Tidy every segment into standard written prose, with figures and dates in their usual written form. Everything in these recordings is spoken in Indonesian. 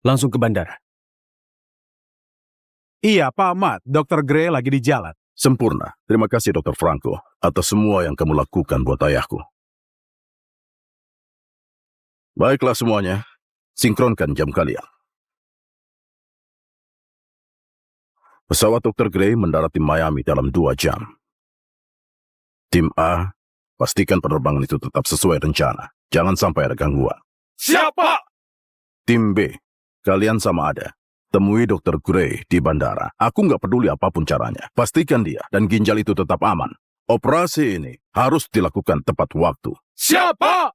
langsung ke bandara. Iya, Pak Ahmad. Dr. Gray lagi di jalan. Sempurna. Terima kasih, Dr. Franco, atas semua yang kamu lakukan buat ayahku. Baiklah semuanya, sinkronkan jam kalian. Pesawat Dr. Gray mendarat di Miami dalam 2 jam. Tim A, pastikan penerbangan itu tetap sesuai rencana. Jangan sampai ada gangguan. Siapa? Tim B, kalian sama ada. Temui Dr. Gray di bandara. Aku nggak peduli apapun caranya. Pastikan dia dan ginjal itu tetap aman. Operasi ini harus dilakukan tepat waktu. Siapa?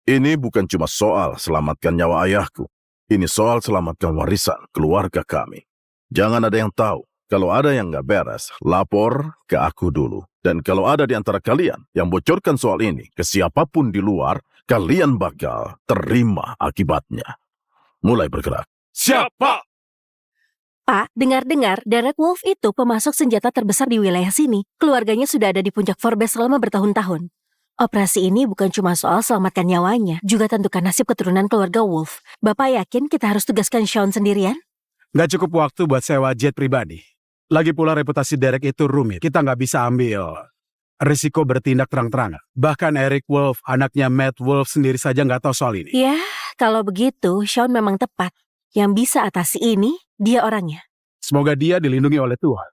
Ini bukan cuma soal selamatkan nyawa ayahku. Ini soal selamatkan warisan keluarga kami. Jangan ada yang tahu. Kalau ada yang nggak beres, lapor ke aku dulu. Dan kalau ada di antara kalian yang bocorkan soal ini ke siapapun di luar, kalian bakal terima akibatnya. Mulai bergerak. Siapa? Pak, dengar-dengar Derek Wolf itu pemasok senjata terbesar di wilayah sini. Keluarganya sudah ada di puncak Forbes selama bertahun-tahun. Operasi ini bukan cuma soal selamatkan nyawanya, juga tentukan nasib keturunan keluarga Wolf. Bapak yakin kita harus tugaskan Sean sendirian? Nggak cukup waktu buat sewa jet pribadi. Lagi pula reputasi Derek itu rumit. Kita nggak bisa ambil risiko bertindak terang-terangan. Bahkan Eric Wolf, anaknya Matt Wolf sendiri saja nggak tahu soal ini. Ya, kalau begitu Sean memang tepat. Yang bisa atasi ini, dia orangnya. Semoga dia dilindungi oleh Tuhan.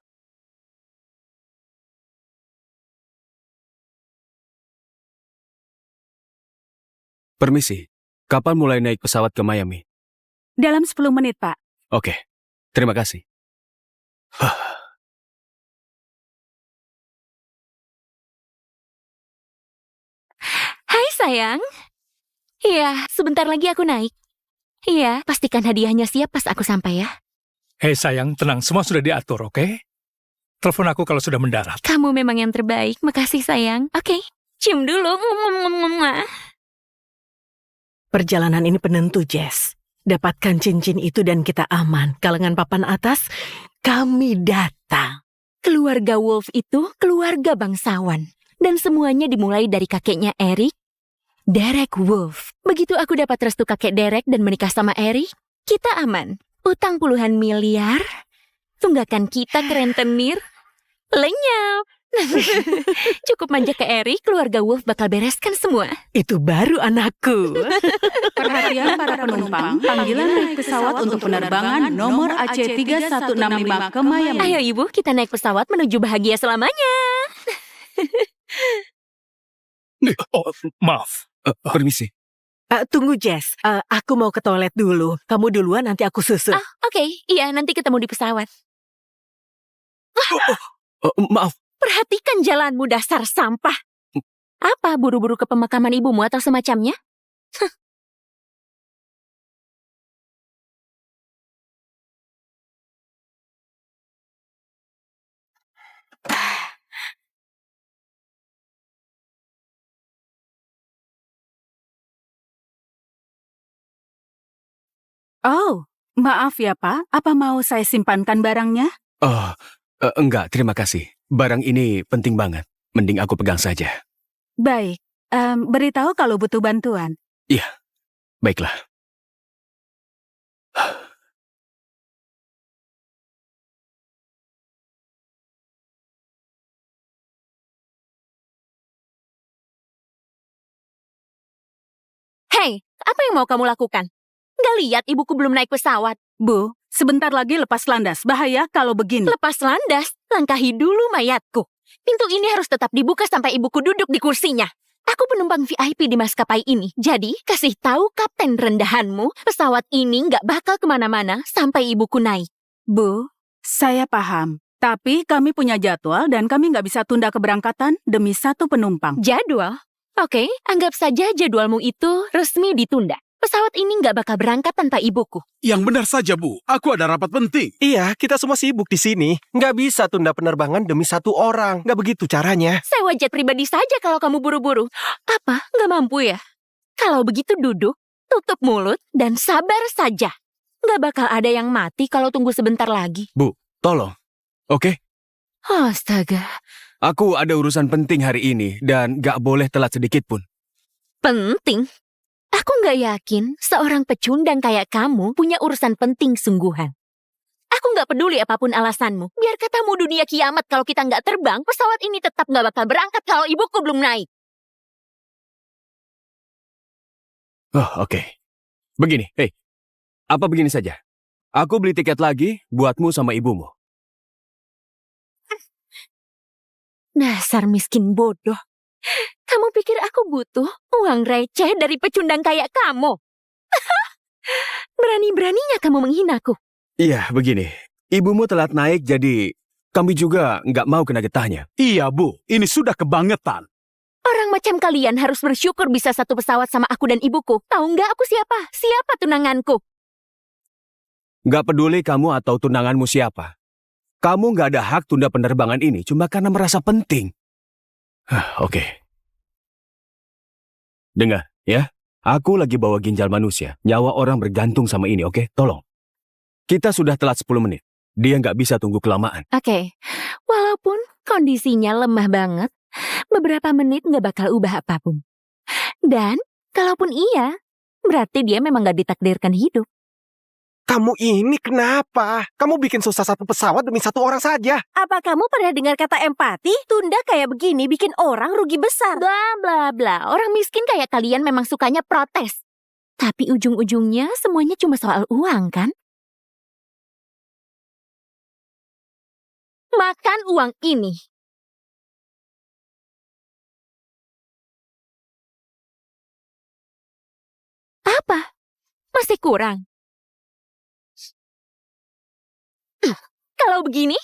Permisi, kapan mulai naik pesawat ke Miami? Dalam 10 menit, Pak. Oke, terima kasih. Hai sayang. Iya, sebentar lagi aku naik. Iya, pastikan hadiahnya siap pas aku sampai ya. Hei sayang, tenang, semua sudah diatur, oke? Telepon aku kalau sudah mendarat. Kamu memang yang terbaik, makasih sayang. Oke, cium dulu. Perjalanan ini penentu, Jess. Dapatkan cincin itu dan kita aman. Kalangan papan atas, kami datang. Keluarga Wolf itu keluarga bangsawan. Dan semuanya dimulai dari kakeknya Eric, Derek Wolf. Begitu aku dapat restu kakek Derek dan menikah sama Eric, kita aman. Utang puluhan miliar, tunggakan kita ke rentenir, lenyap. Cukup manja ke Eric, keluarga Wolf bakal bereskan semua. Itu baru anakku. Perhatian para penumpang, panggilan naik pesawat untuk penerbangan nomor AC3165 ke Miami. Ayo ibu, kita naik pesawat menuju bahagia selamanya. Oh, maaf. Permisi. Tunggu, Jess. Aku mau ke toilet dulu. Kamu duluan, nanti aku susul. Oke, iya nanti ketemu di pesawat. Maaf. Perhatikan jalanmu dasar sampah. Apa, buru-buru ke pemakaman ibumu atau semacamnya? Oh, maaf ya, Pak. Apa mau saya simpankan barangnya? Enggak, terima kasih. Barang ini penting banget. Mending aku pegang saja. Baik, beritahu kalau butuh bantuan. Iya, baiklah. Hei, apa yang mau kamu lakukan? Nggak lihat ibuku belum naik pesawat. Bu, sebentar lagi lepas landas. Bahaya kalau begini. Lepas landas, langkahi dulu mayatku. Pintu ini harus tetap dibuka sampai ibuku duduk di kursinya. Aku penumpang VIP di maskapai ini. Jadi, kasih tahu kapten rendahanmu, pesawat ini nggak bakal kemana-mana sampai ibuku naik. Bu, saya paham. Tapi kami punya jadwal dan kami nggak bisa tunda keberangkatan demi satu penumpang. Jadwal? Oke, anggap saja jadwalmu itu resmi ditunda. Pesawat ini nggak bakal berangkat tanpa ibuku. Yang benar saja, Bu. Aku ada rapat penting. Iya, kita semua sibuk di sini. Nggak bisa tunda penerbangan demi satu orang. Nggak begitu caranya. Sewa jet pribadi saja kalau kamu buru-buru. Apa? Nggak mampu ya? Kalau begitu duduk, tutup mulut, dan sabar saja. Nggak bakal ada yang mati kalau tunggu sebentar lagi. Bu, tolong. Oke? Astaga. Aku ada urusan penting hari ini dan gak boleh telat sedikit pun. Penting? Aku nggak yakin seorang pecundang kayak kamu punya urusan penting sungguhan. Aku nggak peduli apapun alasanmu. Biar katamu dunia kiamat kalau kita nggak terbang, pesawat ini tetap nggak bakal berangkat kalau ibuku belum naik. Oh, oke. Begini, apa begini saja? Aku beli tiket lagi buatmu sama ibumu. Dasar miskin bodoh. Kamu pikir aku butuh uang receh dari pecundang kayak kamu? Berani-beraninya kamu menghinaku. Iya, begini. Ibumu telat naik, jadi kami juga nggak mau kena getahnya. Iya, Bu. Ini sudah kebangetan. Orang macam kalian harus bersyukur bisa satu pesawat sama aku dan ibuku. Tahu nggak aku siapa? Siapa tunanganku? Nggak peduli kamu atau tunanganmu siapa. Kamu nggak ada hak tunda penerbangan ini cuma karena merasa penting. Oke. Dengar, ya. Aku lagi bawa ginjal manusia. Nyawa orang bergantung sama ini, oke? Tolong. Kita sudah telat 10 menit. Dia nggak bisa tunggu kelamaan. Oke. Walaupun kondisinya lemah banget, beberapa menit nggak bakal ubah apapun. Dan, kalaupun iya, berarti dia memang nggak ditakdirkan hidup. Kamu ini kenapa? Kamu bikin susah satu pesawat demi satu orang saja. Apa kamu pernah dengar kata empati? Tunda kayak begini bikin orang rugi besar. Bla bla bla. Orang miskin kayak kalian memang sukanya protes. Tapi ujung-ujungnya semuanya cuma soal uang, kan? Makan uang ini. Apa? Masih kurang? Kalau begini,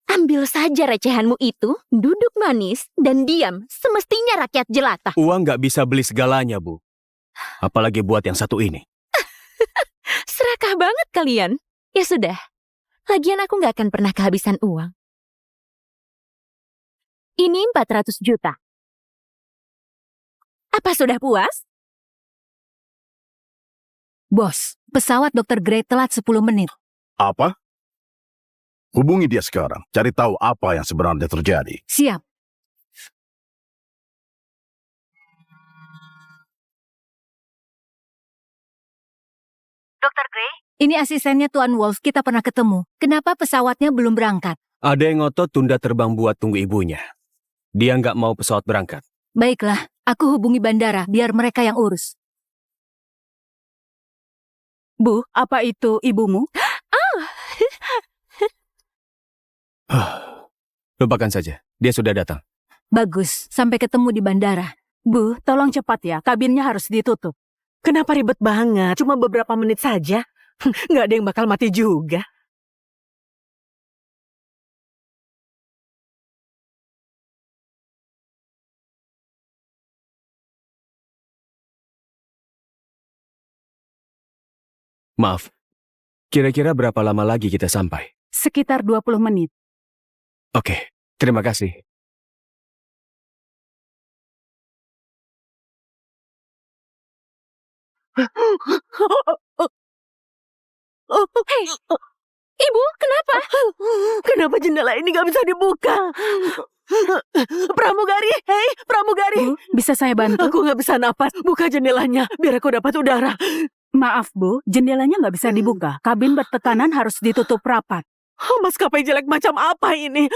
ambil saja recehanmu itu, duduk manis, dan diam. Semestinya rakyat jelata. Uang nggak bisa beli segalanya, Bu. Apalagi buat yang satu ini. Serakah banget kalian. Ya sudah, lagian aku nggak akan pernah kehabisan uang. Ini 400 juta. Apa sudah puas? Bos, pesawat Dr. Gray telat 10 menit. Apa? Hubungi dia sekarang. Cari tahu apa yang sebenarnya terjadi. Siap. Dr. Gray? Ini asistennya Tuan Wolf, kita pernah ketemu. Kenapa pesawatnya belum berangkat? Ada yang ngotot tunda terbang buat tunggu ibunya. Dia nggak mau pesawat berangkat. Baiklah, aku hubungi bandara, biar mereka yang urus. Bu, apa itu ibumu? Lupakan saja, dia sudah datang. Bagus, sampai ketemu di bandara. Bu, tolong cepat ya, kabinnya harus ditutup. Kenapa ribet banget? Cuma beberapa menit saja. Nggak ada yang bakal mati juga. Maaf, kira-kira berapa lama lagi kita sampai? Sekitar 20 menit. Oke, terima kasih. Hei, ibu, kenapa? Kenapa jendela ini nggak bisa dibuka? Pramugari, hei pramugari. Bu, bisa saya bantu? Aku nggak bisa napas. Buka jendelanya, biar aku dapat udara. Maaf, Bu, jendelanya nggak bisa dibuka. Kabin bertekanan harus ditutup rapat. Maskapai jelek macam apa ini?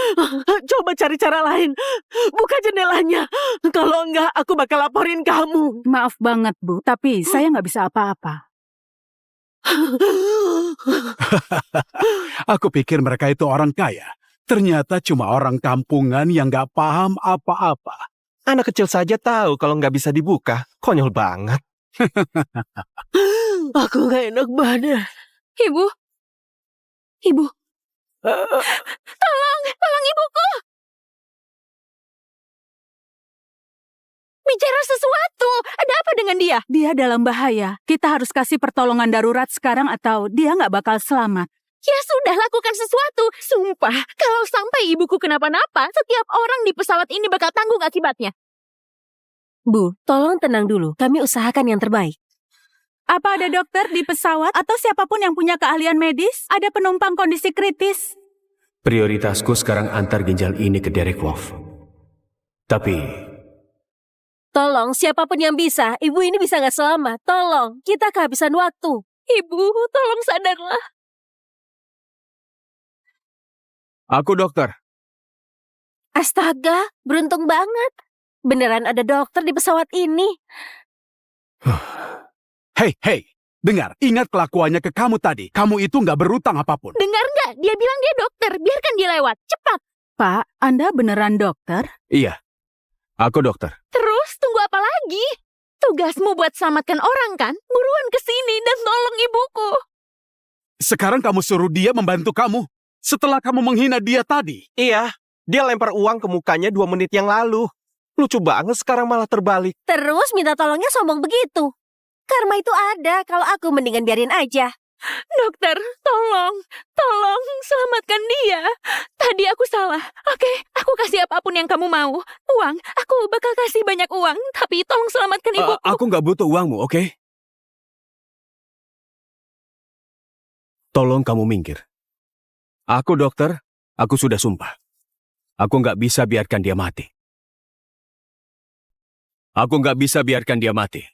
Coba cari cara lain. Buka jendelanya. Kalau enggak, aku bakal laporin kamu. Maaf banget, Bu, tapi saya nggak bisa apa-apa. Aku pikir mereka itu orang kaya. Ternyata cuma orang kampungan yang nggak paham apa-apa. Anak kecil saja tahu kalau nggak bisa dibuka. Konyol banget. Aku nggak enak badan. Ibu. Ibu. Tolong ibuku. Bicara sesuatu. Ada apa dengan dia? Dia dalam bahaya. Kita harus kasih pertolongan darurat sekarang atau dia nggak bakal selamat. Ya sudah, lakukan sesuatu. Sumpah, kalau sampai ibuku kenapa-napa, setiap orang di pesawat ini bakal tanggung akibatnya. Bu, tolong tenang dulu. Kami usahakan yang terbaik. Apa ada dokter di pesawat atau siapapun yang punya keahlian medis? Ada penumpang kondisi kritis? Prioritasku sekarang antar ginjal ini ke Derek Wolf. Tapi Tolong, siapapun yang bisa. Ibu ini bisa nggak selamat. Tolong, kita kehabisan waktu. Ibu, tolong sadarlah. Aku dokter. Astaga, beruntung banget. Beneran ada dokter di pesawat ini. Hei, dengar, ingat kelakuannya ke kamu tadi. Kamu itu nggak berutang apapun. Dengar nggak? Dia bilang dia dokter. Biarkan dia lewat. Cepat. Pak, Anda beneran dokter? Iya, aku dokter. Terus tunggu apa lagi? Tugasmu buat selamatkan orang kan? Buruan ke sini dan tolong ibuku. Sekarang kamu suruh dia membantu kamu. Setelah kamu menghina dia tadi. Iya, dia lempar uang ke mukanya 2 menit yang lalu. Lucu banget sekarang malah terbalik. Terus minta tolongnya sombong begitu. Karma itu ada, kalau aku mendingan biarin aja. Dokter, tolong selamatkan dia. Tadi aku salah. Oke, aku kasih apapun yang kamu mau. Uang, aku bakal kasih banyak uang. Tapi tolong selamatkan ibuku. Aku nggak butuh uangmu, oke? Tolong kamu minggir. Aku dokter, aku sudah sumpah. Aku nggak bisa biarkan dia mati. Aku nggak bisa biarkan dia mati.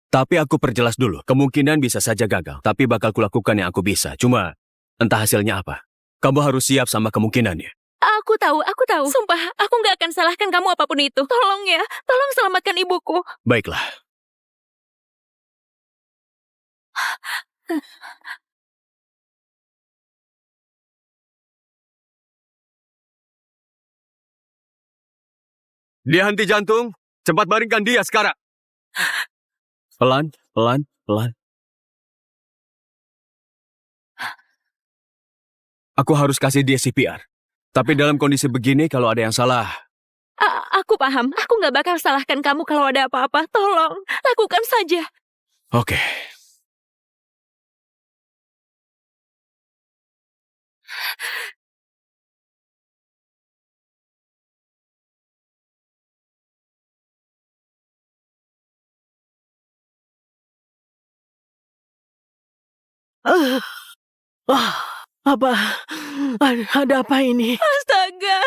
Tapi aku perjelas dulu, kemungkinan bisa saja gagal, tapi bakal kulakukan yang aku bisa. Cuma, entah hasilnya apa. Kamu harus siap sama kemungkinannya. Aku tahu. Sumpah, aku nggak akan salahkan kamu apapun itu. Tolong ya, tolong selamatkan ibuku. Baiklah. Dia henti jantung, cepat baringkan dia sekarang. Pelan. Aku harus kasih dia CPR. Tapi dalam kondisi begini, kalau ada yang salah... Aku paham. Aku nggak bakal salahkan kamu kalau ada apa-apa. Tolong, lakukan saja. Oke. Apa? Ada apa ini? Astaga,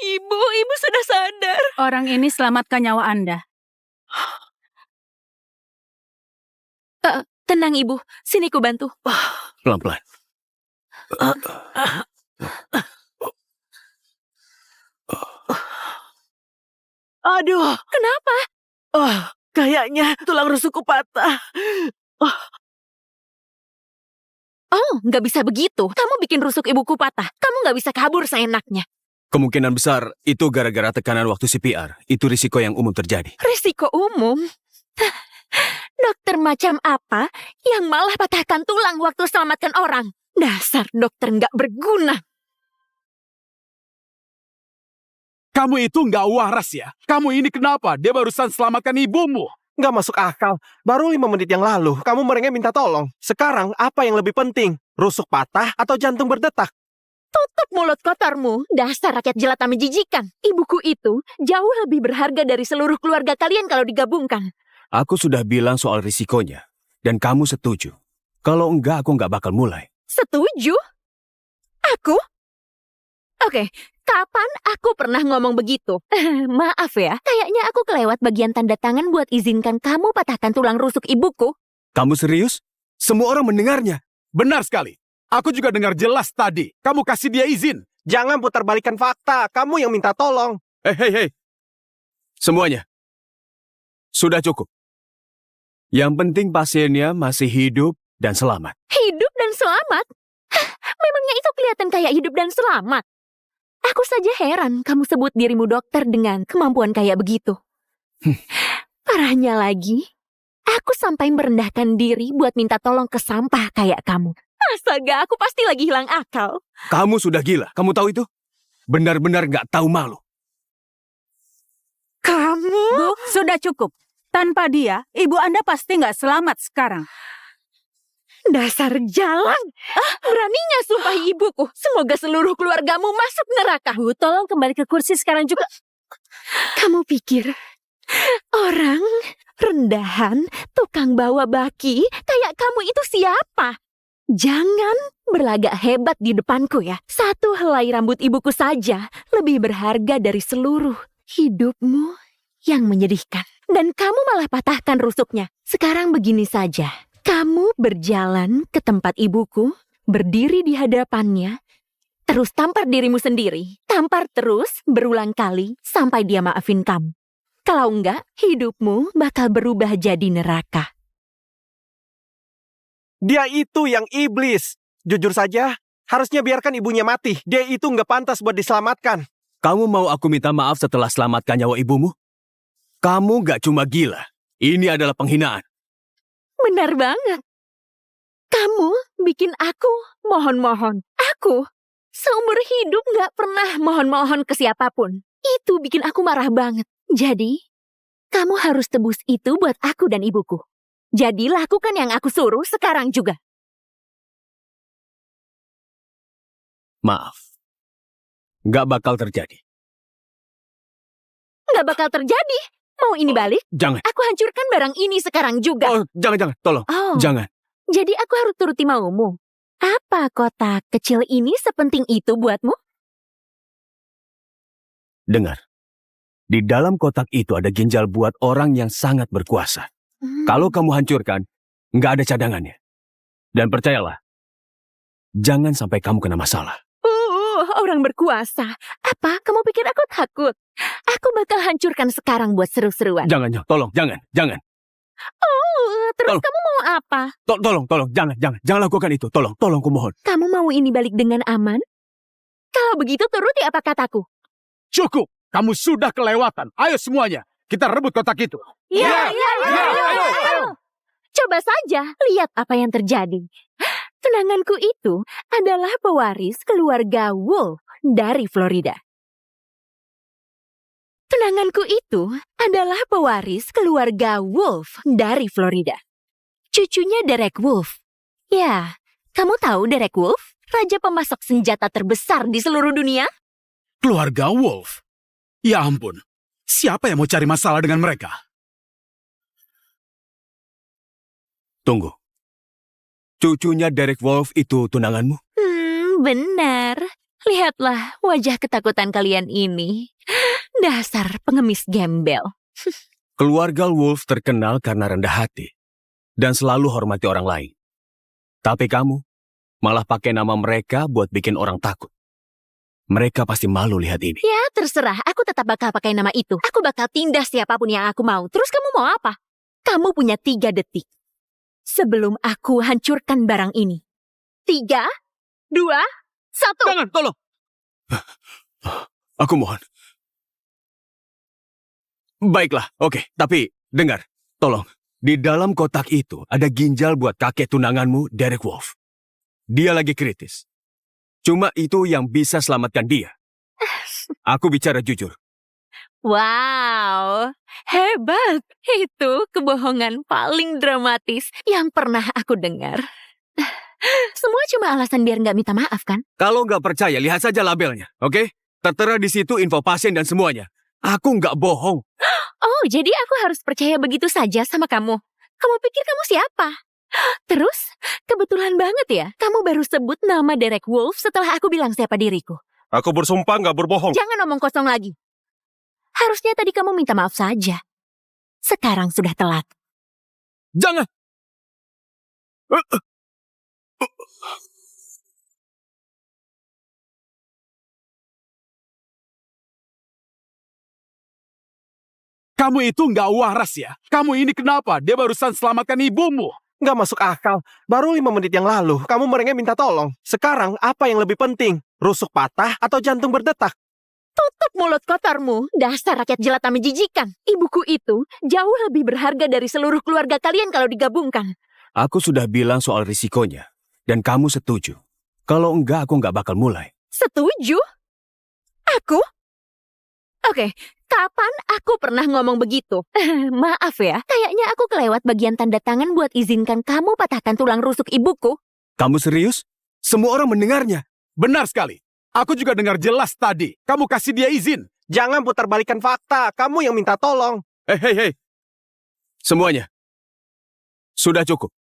ibu sudah sadar. Orang ini selamatkan nyawa Anda. Tenang ibu, sini ku bantu. Pelan-pelan. Aduh, Kenapa? kayaknya tulang rusukku patah. Oh, nggak bisa begitu. Kamu bikin rusuk ibuku patah. Kamu nggak bisa kabur seenaknya. Kemungkinan besar itu gara-gara tekanan waktu CPR. Itu risiko yang umum terjadi. Risiko umum? Dokter macam apa yang malah patahkan tulang waktu selamatkan orang? Dasar dokter nggak berguna. Kamu itu nggak waras ya? Kamu ini kenapa? Dia barusan selamatkan ibumu. Nggak masuk akal. Baru 5 menit yang lalu, kamu merengek minta tolong. Sekarang, apa yang lebih penting? Rusuk patah atau jantung berdetak? Tutup mulut kotormu, dasar rakyat jelata menjijikan. Ibuku itu jauh lebih berharga dari seluruh keluarga kalian kalau digabungkan. Aku sudah bilang soal risikonya. Dan kamu setuju. Kalau enggak, aku nggak bakal mulai. Setuju? Aku? Oke, kapan aku pernah ngomong begitu? Maaf ya, kayaknya aku kelewat bagian tanda tangan buat izinkan kamu patahkan tulang rusuk ibuku. Kamu serius? Semua orang mendengarnya. Benar sekali. Aku juga dengar jelas tadi. Kamu kasih dia izin. Jangan putarbalikkan fakta. Kamu yang minta tolong. Hei. Semuanya. Sudah cukup. Yang penting pasiennya masih hidup dan selamat. Hidup dan selamat? Memangnya itu kelihatan kayak hidup dan selamat? Aku saja heran kamu sebut dirimu dokter dengan kemampuan kayak begitu. Parahnya lagi, aku sampai merendahkan diri buat minta tolong ke sampah kayak kamu. Astaga, aku pasti lagi hilang akal. Kamu sudah gila. Kamu tahu itu? Benar-benar nggak tahu malu. Kamu? Bu, sudah cukup. Tanpa dia, ibu Anda pasti nggak selamat sekarang. Dasar jalan. Beraninya sumpah ibuku. Semoga seluruh keluargamu masuk neraka. Bu, tolong kembali ke kursi sekarang juga. Kamu pikir orang rendahan, tukang bawa baki, kayak kamu itu siapa? Jangan berlagak hebat di depanku ya. Satu helai rambut ibuku saja lebih berharga dari seluruh hidupmu yang menyedihkan. Dan kamu malah patahkan rusuknya. Sekarang begini saja. Kamu berjalan ke tempat ibuku, berdiri di hadapannya, terus tampar dirimu sendiri. Tampar terus berulang kali sampai dia maafin kamu. Kalau enggak, hidupmu bakal berubah jadi neraka. Dia itu yang iblis. Jujur saja, harusnya biarkan ibunya mati. Dia itu nggak pantas buat diselamatkan. Kamu mau aku minta maaf setelah selamatkan nyawa ibumu? Kamu nggak cuma gila. Ini adalah penghinaan. Benar banget. Kamu bikin aku mohon-mohon. Aku seumur hidup nggak pernah mohon-mohon ke siapapun. Itu bikin aku marah banget. Jadi, kamu harus tebus itu buat aku dan ibuku. Jadi lakukan yang aku suruh sekarang juga. Maaf. Nggak bakal terjadi. Nggak bakal terjadi. Mau ini balik? Jangan. Aku hancurkan barang ini sekarang juga. Oh, jangan. Tolong. Oh, Jangan. jadi aku harus turuti maumu. Apa kotak kecil ini sepenting itu buatmu? Dengar. Di dalam kotak itu ada ginjal buat orang yang sangat berkuasa. Kalau kamu hancurkan, nggak ada cadangannya. Dan percayalah, jangan sampai kamu kena masalah. Orang berkuasa. Apa? Kamu pikir aku takut? Aku bakal hancurkan sekarang buat seru-seruan. Jangan, tolong, jangan. Terus Tolong. kamu mau apa? Tolong, jangan lakukan itu. Tolong, kumohon. Kamu mau ini balik dengan aman? Kalau begitu turuti apa kataku. Cukup, kamu sudah kelewatan. Ayo semuanya, kita rebut kotak itu. Iya. Coba saja lihat apa yang terjadi. Tunanganku itu adalah pewaris keluarga Wolf dari Florida. Cucunya Derek Wolf. Ya, kamu tahu Derek Wolf? Raja pemasok senjata terbesar di seluruh dunia? Keluarga Wolf. Ya ampun, siapa yang mau cari masalah dengan mereka? Tunggu. Cucunya Derek Wolf itu tunanganmu? Benar. Lihatlah wajah ketakutan kalian ini. Dasar pengemis gembel. Keluarga Wolf terkenal karena rendah hati dan selalu hormati orang lain. Tapi kamu malah pakai nama mereka buat bikin orang takut. Mereka pasti malu lihat ini. Ya, terserah. Aku tetap bakal pakai nama itu. Aku bakal tindas siapapun yang aku mau. Terus kamu mau apa? Kamu punya 3 detik. Sebelum aku hancurkan barang ini. 3, 2, 1. Jangan, tolong. Aku mohon. Baiklah, oke. Tapi, dengar. Tolong. Di dalam kotak itu ada ginjal buat kakek tunanganmu, Derek Wolf. Dia lagi kritis. Cuma itu yang bisa selamatkan dia. Aku bicara jujur. Wow, hebat. Itu kebohongan paling dramatis yang pernah aku dengar. Semua cuma alasan biar nggak minta maaf, kan? Kalau nggak percaya, lihat saja labelnya, oke? Tertera di situ info pasien dan semuanya. Aku nggak bohong. Oh, jadi aku harus percaya begitu saja sama kamu? Kamu pikir kamu siapa? Terus, kebetulan banget ya, kamu baru sebut nama Derek Wolf setelah aku bilang siapa diriku. Aku bersumpah nggak berbohong. Jangan omong kosong lagi. Harusnya tadi kamu minta maaf saja. Sekarang sudah telat. Jangan! Kamu itu nggak waras ya? Kamu ini kenapa? Dia barusan selamatkan ibumu. Nggak masuk akal. Baru 5 menit yang lalu, kamu merengek minta tolong. Sekarang, apa yang lebih penting? Rusuk patah atau jantung berdetak? Tutup mulut kotormu, dasar rakyat jelata menjijikan. Ibuku itu jauh lebih berharga dari seluruh keluarga kalian kalau digabungkan. Aku sudah bilang soal risikonya. Dan kamu setuju. Kalau enggak, aku nggak bakal mulai. Setuju? Aku? Oke, kapan aku pernah ngomong begitu? Maaf ya, kayaknya aku kelewat bagian tanda tangan buat izinkan kamu patahkan tulang rusuk ibuku. Kamu serius? Semua orang mendengarnya. Benar sekali. Aku juga dengar jelas tadi. Kamu kasih dia izin. Jangan putarbalikkan fakta. Kamu yang minta tolong. Hei. Semuanya. Sudah cukup.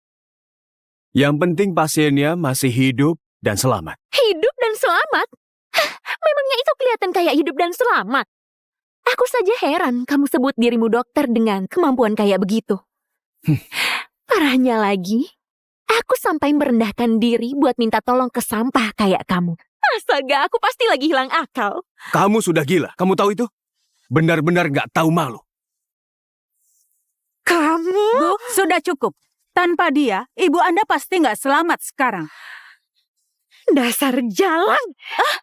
Yang penting pasiennya masih hidup dan selamat. Hidup dan selamat? Hah, memangnya itu kelihatan kayak hidup dan selamat? Aku saja heran kamu sebut dirimu dokter dengan kemampuan kayak begitu. Parahnya lagi, aku sampai merendahkan diri buat minta tolong ke sampah kayak kamu. Astaga, aku pasti lagi hilang akal. Kamu sudah gila, kamu tahu itu? Benar-benar nggak tahu malu. Kamu? Bu, sudah cukup. Tanpa dia, ibu Anda pasti nggak selamat sekarang. Dasar jalang.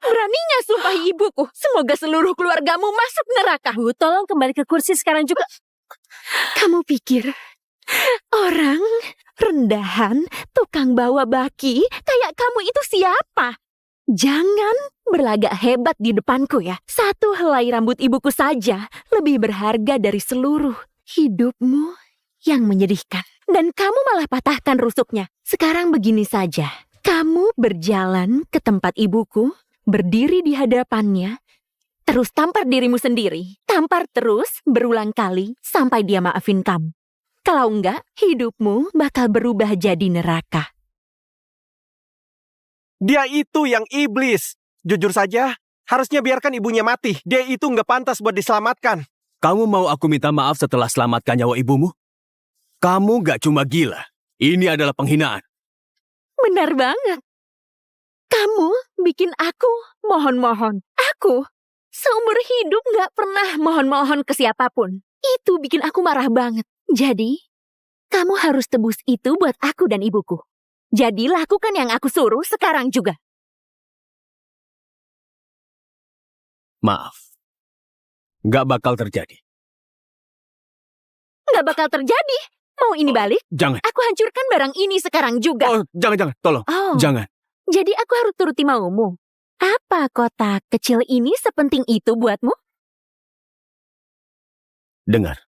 Beraninya sumpahi ibuku. Semoga seluruh keluargamu masuk neraka. Bu, tolong kembali ke kursi sekarang juga. Kamu pikir orang rendahan, tukang bawa baki kayak kamu itu siapa? Jangan berlagak hebat di depanku ya. Satu helai rambut ibuku saja lebih berharga dari seluruh hidupmu yang menyedihkan. Dan kamu malah patahkan rusuknya. Sekarang begini saja. Kamu berjalan ke tempat ibuku, berdiri di hadapannya, terus tampar dirimu sendiri. Tampar terus berulang kali sampai dia maafin kamu. Kalau enggak, hidupmu bakal berubah jadi neraka. Dia itu yang iblis. Jujur saja, harusnya biarkan ibunya mati. Dia itu nggak pantas buat diselamatkan. Kamu mau aku minta maaf setelah selamatkan nyawa ibumu? Kamu nggak cuma gila. Ini adalah penghinaan. Benar banget. Kamu bikin aku mohon-mohon. Aku seumur hidup nggak pernah mohon-mohon ke siapapun. Itu bikin aku marah banget. Jadi, kamu harus tebus itu buat aku dan ibuku. Jadi lakukan yang aku suruh sekarang juga. Maaf. Nggak bakal terjadi. Nggak bakal terjadi. Mau ini balik? Jangan. Aku hancurkan barang ini sekarang juga. Oh, jangan. Tolong. Oh, Jangan. jadi aku harus turuti maumu. Apa kotak kecil ini sepenting itu buatmu? Dengar.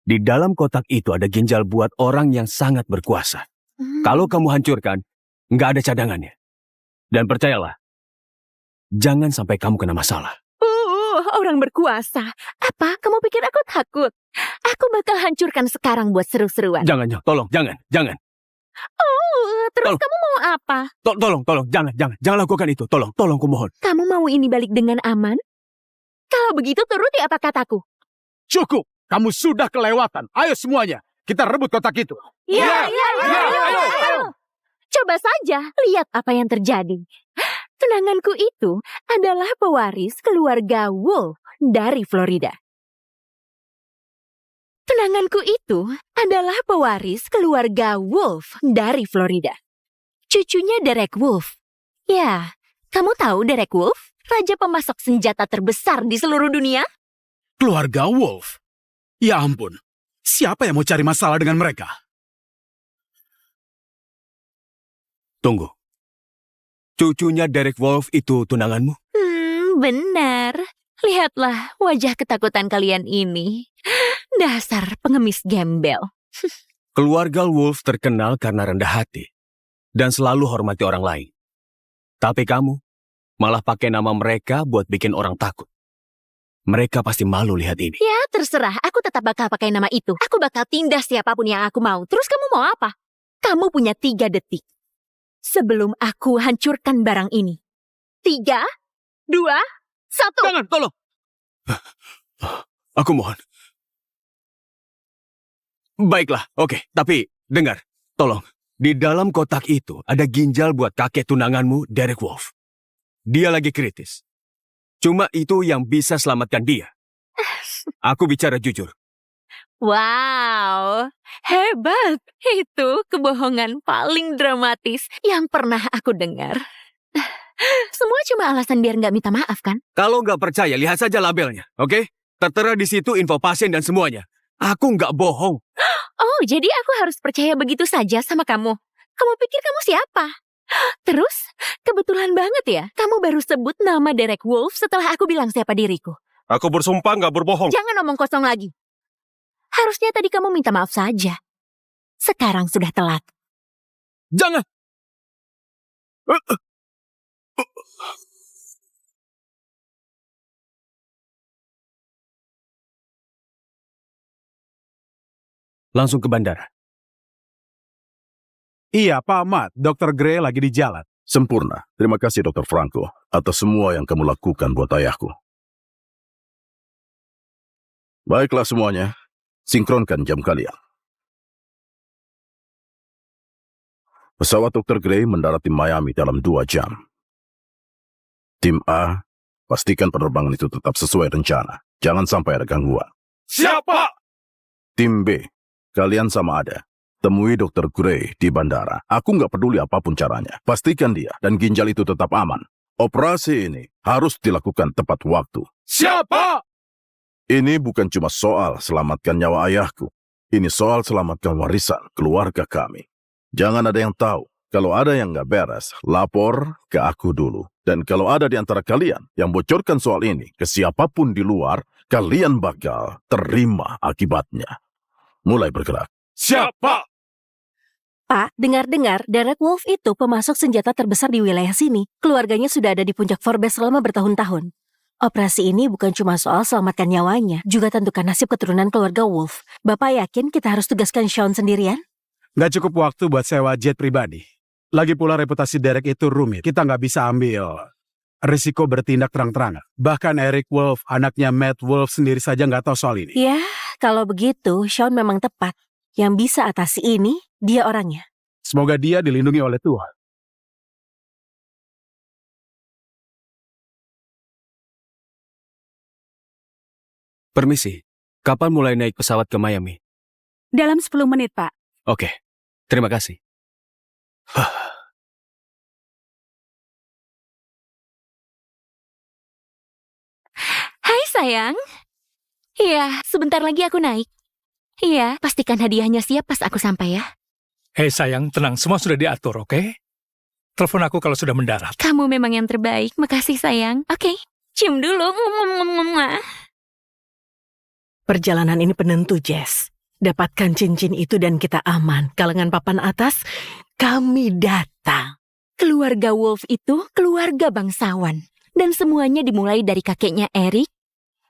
Di dalam kotak itu ada ginjal buat orang yang sangat berkuasa. Kalau kamu hancurkan, nggak ada cadangannya. Dan percayalah, jangan sampai kamu kena masalah. Orang berkuasa. Apa? Kamu pikir aku takut? Aku bakal hancurkan sekarang buat seru-seruan. Jangan, tolong, jangan. Terus Tolong. kamu mau apa? Tolong, jangan lakukan itu. Tolong, kumohon. Kamu mau ini balik dengan aman? Kalau begitu turuti apa kataku. Cukup, kamu sudah kelewatan. Ayo semuanya, kita rebut kotak itu. Ya, ayo. Coba saja lihat apa yang terjadi. Tunanganku itu adalah pewaris keluarga Wolf dari Florida. Tunanganku itu adalah pewaris keluarga Wolf dari Florida. Cucunya Derek Wolf. Ya, kamu tahu Derek Wolf? Raja pemasok senjata terbesar di seluruh dunia? Keluarga Wolf. Ya ampun, siapa yang mau cari masalah dengan mereka? Tunggu. Cucunya Derek Wolf itu tunanganmu? Benar. Lihatlah wajah ketakutan kalian ini. Dasar pengemis gembel. Keluarga Wolf terkenal karena rendah hati dan selalu hormati orang lain. Tapi kamu malah pakai nama mereka buat bikin orang takut. Mereka pasti malu lihat ini. Ya, terserah. Aku tetap bakal pakai nama itu. Aku bakal tindas siapapun yang aku mau. Terus kamu mau apa? Kamu punya 3 detik. Sebelum aku hancurkan barang ini. 3, 2, 1. Jangan, tolong. Aku mohon. Baiklah, oke. Tapi, dengar. Tolong. Di dalam kotak itu ada ginjal buat kakek tunanganmu, Derek Wolf. Dia lagi kritis. Cuma itu yang bisa selamatkan dia. Aku bicara jujur. Wow, hebat. Itu kebohongan paling dramatis yang pernah aku dengar. Semua cuma alasan biar nggak minta maaf, kan? Kalau nggak percaya, lihat saja labelnya, oke? Tertera di situ info pasien dan semuanya. Aku nggak bohong. Oh, jadi aku harus percaya begitu saja sama kamu. Kamu pikir kamu siapa? Terus, kebetulan banget ya, kamu baru sebut nama Derek Wolf setelah aku bilang siapa diriku. Aku bersumpah nggak berbohong. Jangan omong kosong lagi. Harusnya tadi kamu minta maaf saja. Sekarang sudah telat. Jangan! Langsung ke bandara. Iya, Pak Ahmad. Dr. Gray lagi di jalan. Sempurna. Terima kasih Dr. Franco atas semua yang kamu lakukan buat ayahku. Baiklah semuanya, sinkronkan jam kalian. Pesawat Dr. Gray mendarat di Miami dalam 2 jam. Tim A, pastikan penerbangan itu tetap sesuai rencana. Jangan sampai ada gangguan. Siapa? Tim B, kalian sama ada. Temui Dr. Gray di bandara. Aku nggak peduli apapun caranya. Pastikan dia dan ginjal itu tetap aman. Operasi ini harus dilakukan tepat waktu. Siapa? Ini bukan cuma soal selamatkan nyawa ayahku. Ini soal selamatkan warisan keluarga kami. Jangan ada yang tahu. Kalau ada yang nggak beres, lapor ke aku dulu. Dan kalau ada di antara kalian yang bocorkan soal ini ke siapapun di luar, kalian bakal terima akibatnya. Mulai bergerak. Siapa? Pak, dengar-dengar Derek Wolf itu pemasok senjata terbesar di wilayah sini. Keluarganya sudah ada di puncak Forbes selama bertahun-tahun. Operasi ini bukan cuma soal selamatkan nyawanya, juga tentukan nasib keturunan keluarga Wolf. Bapak yakin kita harus tugaskan Sean sendirian? Nggak cukup waktu buat sewa jet pribadi. Lagi pula reputasi Derek itu rumit. Kita nggak bisa ambil risiko bertindak terang-terangan. Bahkan Eric Wolf, anaknya Matt Wolf sendiri saja nggak tahu soal ini. Ya, kalau begitu Sean memang tepat. Yang bisa atasi ini, dia orangnya. Semoga dia dilindungi oleh Tuhan. Permisi, kapan mulai naik pesawat ke Miami? Dalam 10 menit, Pak. Oke, terima kasih. Hai sayang. Iya, sebentar lagi aku naik. Iya, pastikan hadiahnya siap pas aku sampai ya. Hei sayang, tenang, semua sudah diatur, oke? Telepon aku kalau sudah mendarat. Kamu memang yang terbaik, makasih sayang. Oke, cium dulu. Perjalanan ini penentu, Jess. Dapatkan cincin itu dan kita aman. Kalangan papan atas, kami datang. Keluarga Wolf itu keluarga bangsawan. Dan semuanya dimulai dari kakeknya Eric,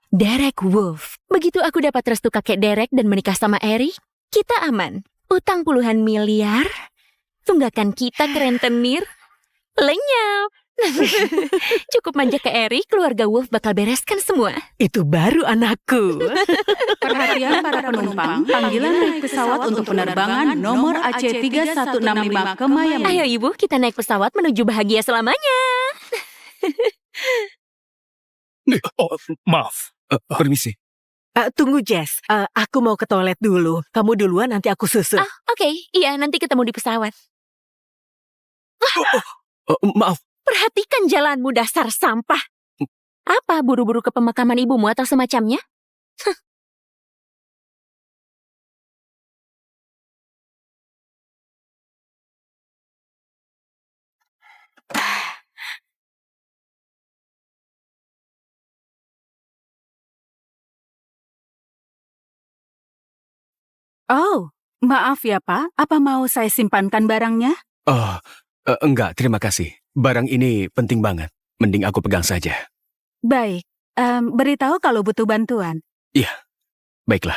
Derek Wolf. Begitu aku dapat restu kakek Derek dan menikah sama Eric, kita aman. Utang puluhan miliar, tunggakan kita ke rentenir, lenyap. Cukup manja ke Eric, keluarga Wolf bakal bereskan semua. Itu baru anakku. Perhatian para penumpang, panggilan naik pesawat untuk penerbangan nomor AC3165 ke Miami. Ayo ibu, kita naik pesawat menuju bahagia selamanya. Oh, maaf. Permisi. Tunggu, Jess. Aku mau ke toilet dulu. Kamu duluan, nanti aku susul. Oke, iya nanti ketemu di pesawat. Maaf. Perhatikan jalanmu dasar sampah. Apa buru-buru ke pemakaman ibumu atau semacamnya? Oh, maaf ya Pak, apa mau saya simpankan barangnya? Oh, enggak, terima kasih. Barang ini penting banget. Mending aku pegang saja. Baik, beritahu kalau butuh bantuan. Iya, baiklah.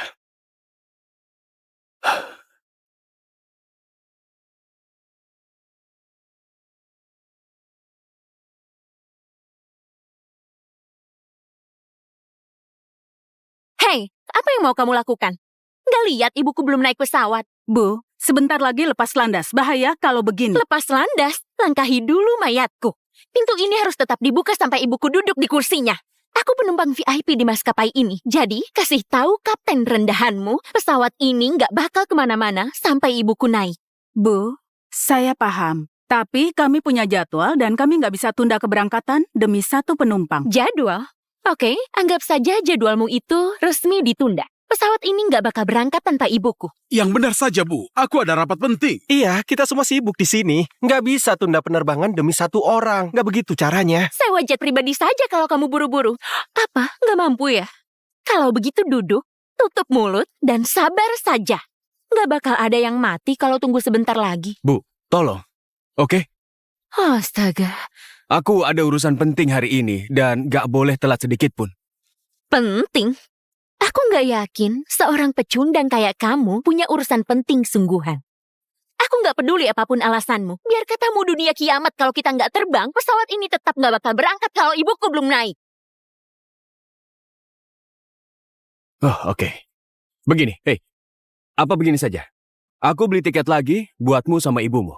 Hei, apa yang mau kamu lakukan? Nggak lihat ibuku belum naik pesawat. Bu, sebentar lagi lepas landas. Bahaya kalau begini. Lepas landas, langkahi dulu mayatku. Pintu ini harus tetap dibuka sampai ibuku duduk di kursinya. Aku penumpang VIP di maskapai ini. Jadi, kasih tahu kapten rendahanmu, pesawat ini nggak bakal kemana-mana sampai ibuku naik. Bu, saya paham. Tapi kami punya jadwal dan kami nggak bisa tunda keberangkatan demi satu penumpang. Jadwal? Oke, anggap saja jadwalmu itu resmi ditunda. Pesawat ini nggak bakal berangkat tanpa ibuku. Yang benar saja, Bu. Aku ada rapat penting. Iya, kita semua sibuk di sini. Nggak bisa tunda penerbangan demi satu orang. Nggak begitu caranya. Sewa jet pribadi saja kalau kamu buru-buru. Apa? Nggak mampu ya? Kalau begitu duduk, tutup mulut, dan sabar saja. Nggak bakal ada yang mati kalau tunggu sebentar lagi. Bu, tolong. Oke? Astaga. Aku ada urusan penting hari ini dan gak boleh telat sedikit pun. Penting? Aku nggak yakin seorang pecundang kayak kamu punya urusan penting sungguhan. Aku nggak peduli apapun alasanmu. Biar katamu dunia kiamat kalau kita nggak terbang, pesawat ini tetap nggak bakal berangkat kalau ibuku belum naik. Oh, oke. Begini, apa begini saja? Aku beli tiket lagi buatmu sama ibumu.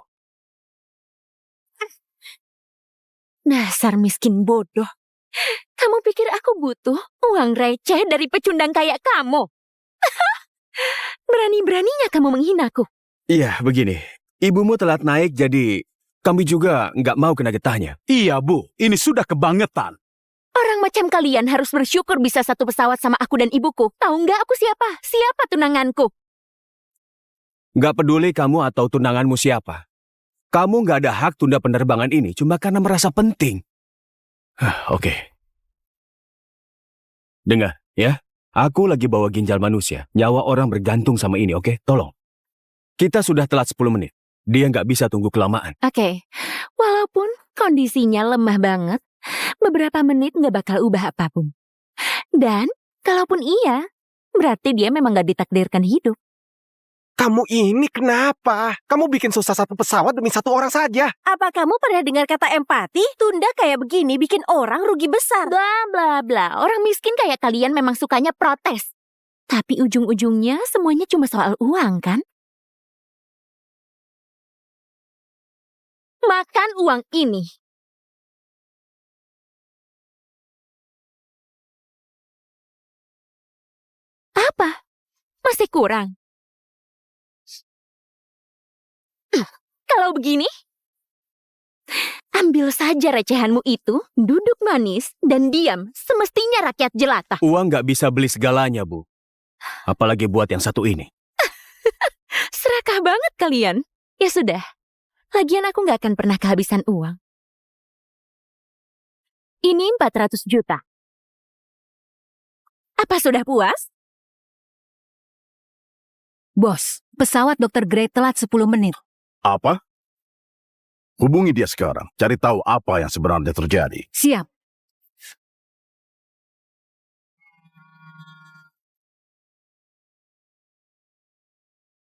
Dasar miskin bodoh. Kamu pikir aku butuh uang receh dari pecundang kayak kamu? Berani-beraninya kamu menghinaku. Iya, begini. Ibumu telat naik, jadi kami juga nggak mau kena getahnya. Iya, Bu. Ini sudah kebangetan. Orang macam kalian harus bersyukur bisa satu pesawat sama aku dan ibuku. Tahu nggak aku siapa? Siapa tunanganku? Nggak peduli kamu atau tunanganmu siapa. Kamu nggak ada hak tunda penerbangan ini cuma karena merasa penting. Oke. Dengar, ya. Aku lagi bawa ginjal manusia. Nyawa orang bergantung sama ini, oke? Tolong. Kita sudah telat 10 menit. Dia nggak bisa tunggu kelamaan. Oke. Walaupun kondisinya lemah banget, beberapa menit nggak bakal ubah apapun. Dan, kalaupun iya, berarti dia memang nggak ditakdirkan hidup. Kamu ini kenapa? Kamu bikin susah satu pesawat demi satu orang saja. Apa kamu pernah dengar kata empati? Tunda kayak begini bikin orang rugi besar. Bla bla bla. Orang miskin kayak kalian memang sukanya protes. Tapi ujung-ujungnya semuanya cuma soal uang, kan? Makan uang ini. Apa? Masih kurang? Kalau begini, ambil saja recehanmu itu, duduk manis, dan diam. Semestinya rakyat jelata. Uang nggak bisa beli segalanya, Bu. Apalagi buat yang satu ini. Serakah banget kalian. Ya sudah, lagian aku nggak akan pernah kehabisan uang. Ini 400 juta. Apa sudah puas? Bos, pesawat Dr. Gray telat 10 menit. Apa? Hubungi dia sekarang. Cari tahu apa yang sebenarnya terjadi. Siap.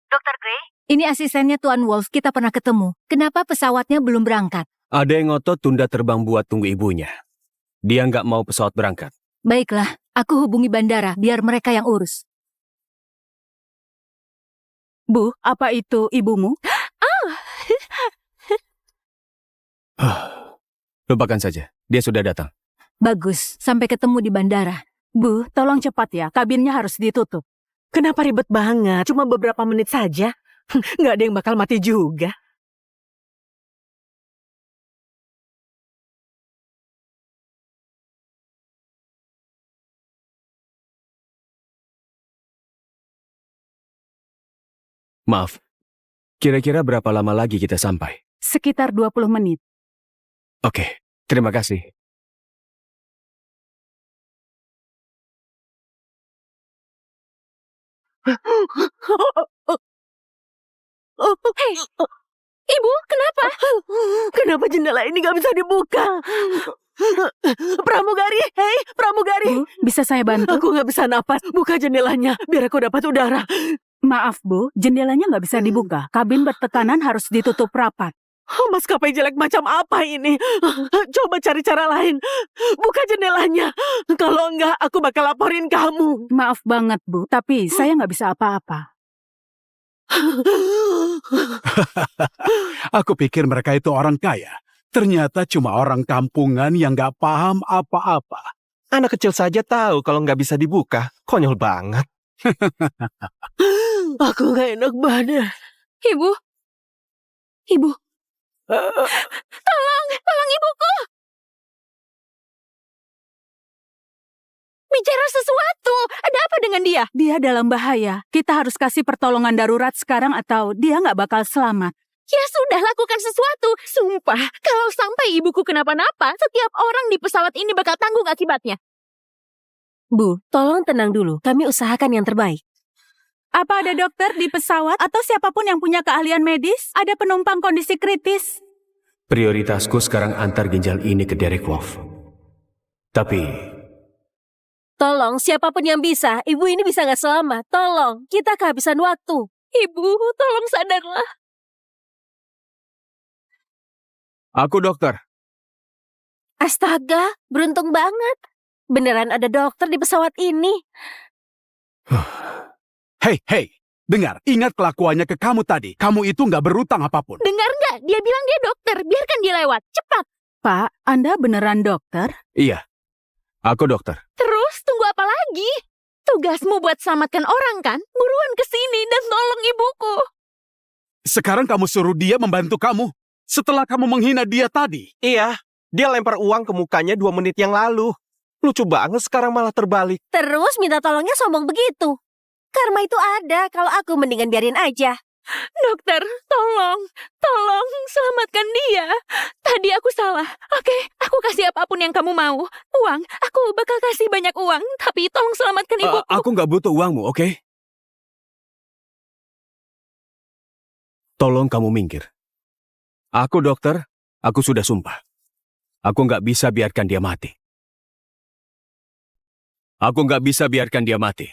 Dr. Gray? Ini asistennya Tuan Wolf, kita pernah ketemu. Kenapa pesawatnya belum berangkat? Ada yang ngotot tunda terbang buat tunggu ibunya. Dia nggak mau pesawat berangkat. Baiklah, aku hubungi bandara, biar mereka yang urus. Bu, apa itu ibumu? Lupakan saja, dia sudah datang. Bagus, sampai ketemu di bandara. Bu, tolong cepat ya, kabinnya harus ditutup. Kenapa ribet banget? Cuma beberapa menit saja. Nggak ada yang bakal mati juga. Maaf, kira-kira berapa lama lagi kita sampai? Sekitar 20 menit. Oke, terima kasih. Hei, Ibu, kenapa? Kenapa jendela ini nggak bisa dibuka? Pramugari, hei pramugari. Bu, bisa saya bantu? Aku nggak bisa napas. Buka jendelanya, biar aku dapat udara. Maaf, Bu, jendelanya nggak bisa dibuka. Kabin bertekanan harus ditutup rapat. Maskapai jelek macam apa ini? Coba cari cara lain. Buka jendelanya. Kalau enggak, aku bakal laporin kamu. Maaf banget, Bu, tapi saya nggak bisa apa-apa. Aku pikir mereka itu orang kaya. Ternyata cuma orang kampungan yang nggak paham apa-apa. Anak kecil saja tahu kalau nggak bisa dibuka. Konyol banget. Aku nggak enak badan. Ibu. Ibu. Tolong ibuku. Bicara sesuatu. Ada apa dengan dia? Dia dalam bahaya. Kita harus kasih pertolongan darurat sekarang atau dia nggak bakal selamat. Ya sudah, lakukan sesuatu. Sumpah, kalau sampai ibuku kenapa-napa, setiap orang di pesawat ini bakal tanggung akibatnya. Bu, tolong tenang dulu. Kami usahakan yang terbaik. Apa ada dokter di pesawat atau siapapun yang punya keahlian medis? Ada penumpang kondisi kritis? Prioritasku sekarang antar ginjal ini ke Derek Wolf. Tapi Tolong, siapapun yang bisa. Ibu ini bisa nggak selamat. Tolong, kita kehabisan waktu. Ibu, tolong sadarlah. Aku dokter. Astaga, beruntung banget. Beneran ada dokter di pesawat ini. Hei, dengar, ingat kelakuannya ke kamu tadi. Kamu itu nggak berutang apapun. Dengar nggak? Dia bilang dia dokter. Biarkan dia lewat. Cepat. Pak, Anda beneran dokter? Iya, aku dokter. Terus tunggu apa lagi? Tugasmu buat selamatkan orang kan? Buruan ke sini dan tolong ibuku. Sekarang kamu suruh dia membantu kamu. Setelah kamu menghina dia tadi. Iya, dia lempar uang ke mukanya 2 menit yang lalu. Lucu banget sekarang malah terbalik. Terus minta tolongnya sombong begitu. Karma itu ada, kalau aku mendingan biarin aja. Dokter, tolong selamatkan dia. Tadi aku salah. Oke, aku kasih apapun yang kamu mau. Uang, aku bakal kasih banyak uang. Tapi tolong selamatkan ibuku. Aku nggak butuh uangmu, oke? Tolong kamu minggir. Aku dokter, aku sudah sumpah. Aku nggak bisa biarkan dia mati. Aku nggak bisa biarkan dia mati.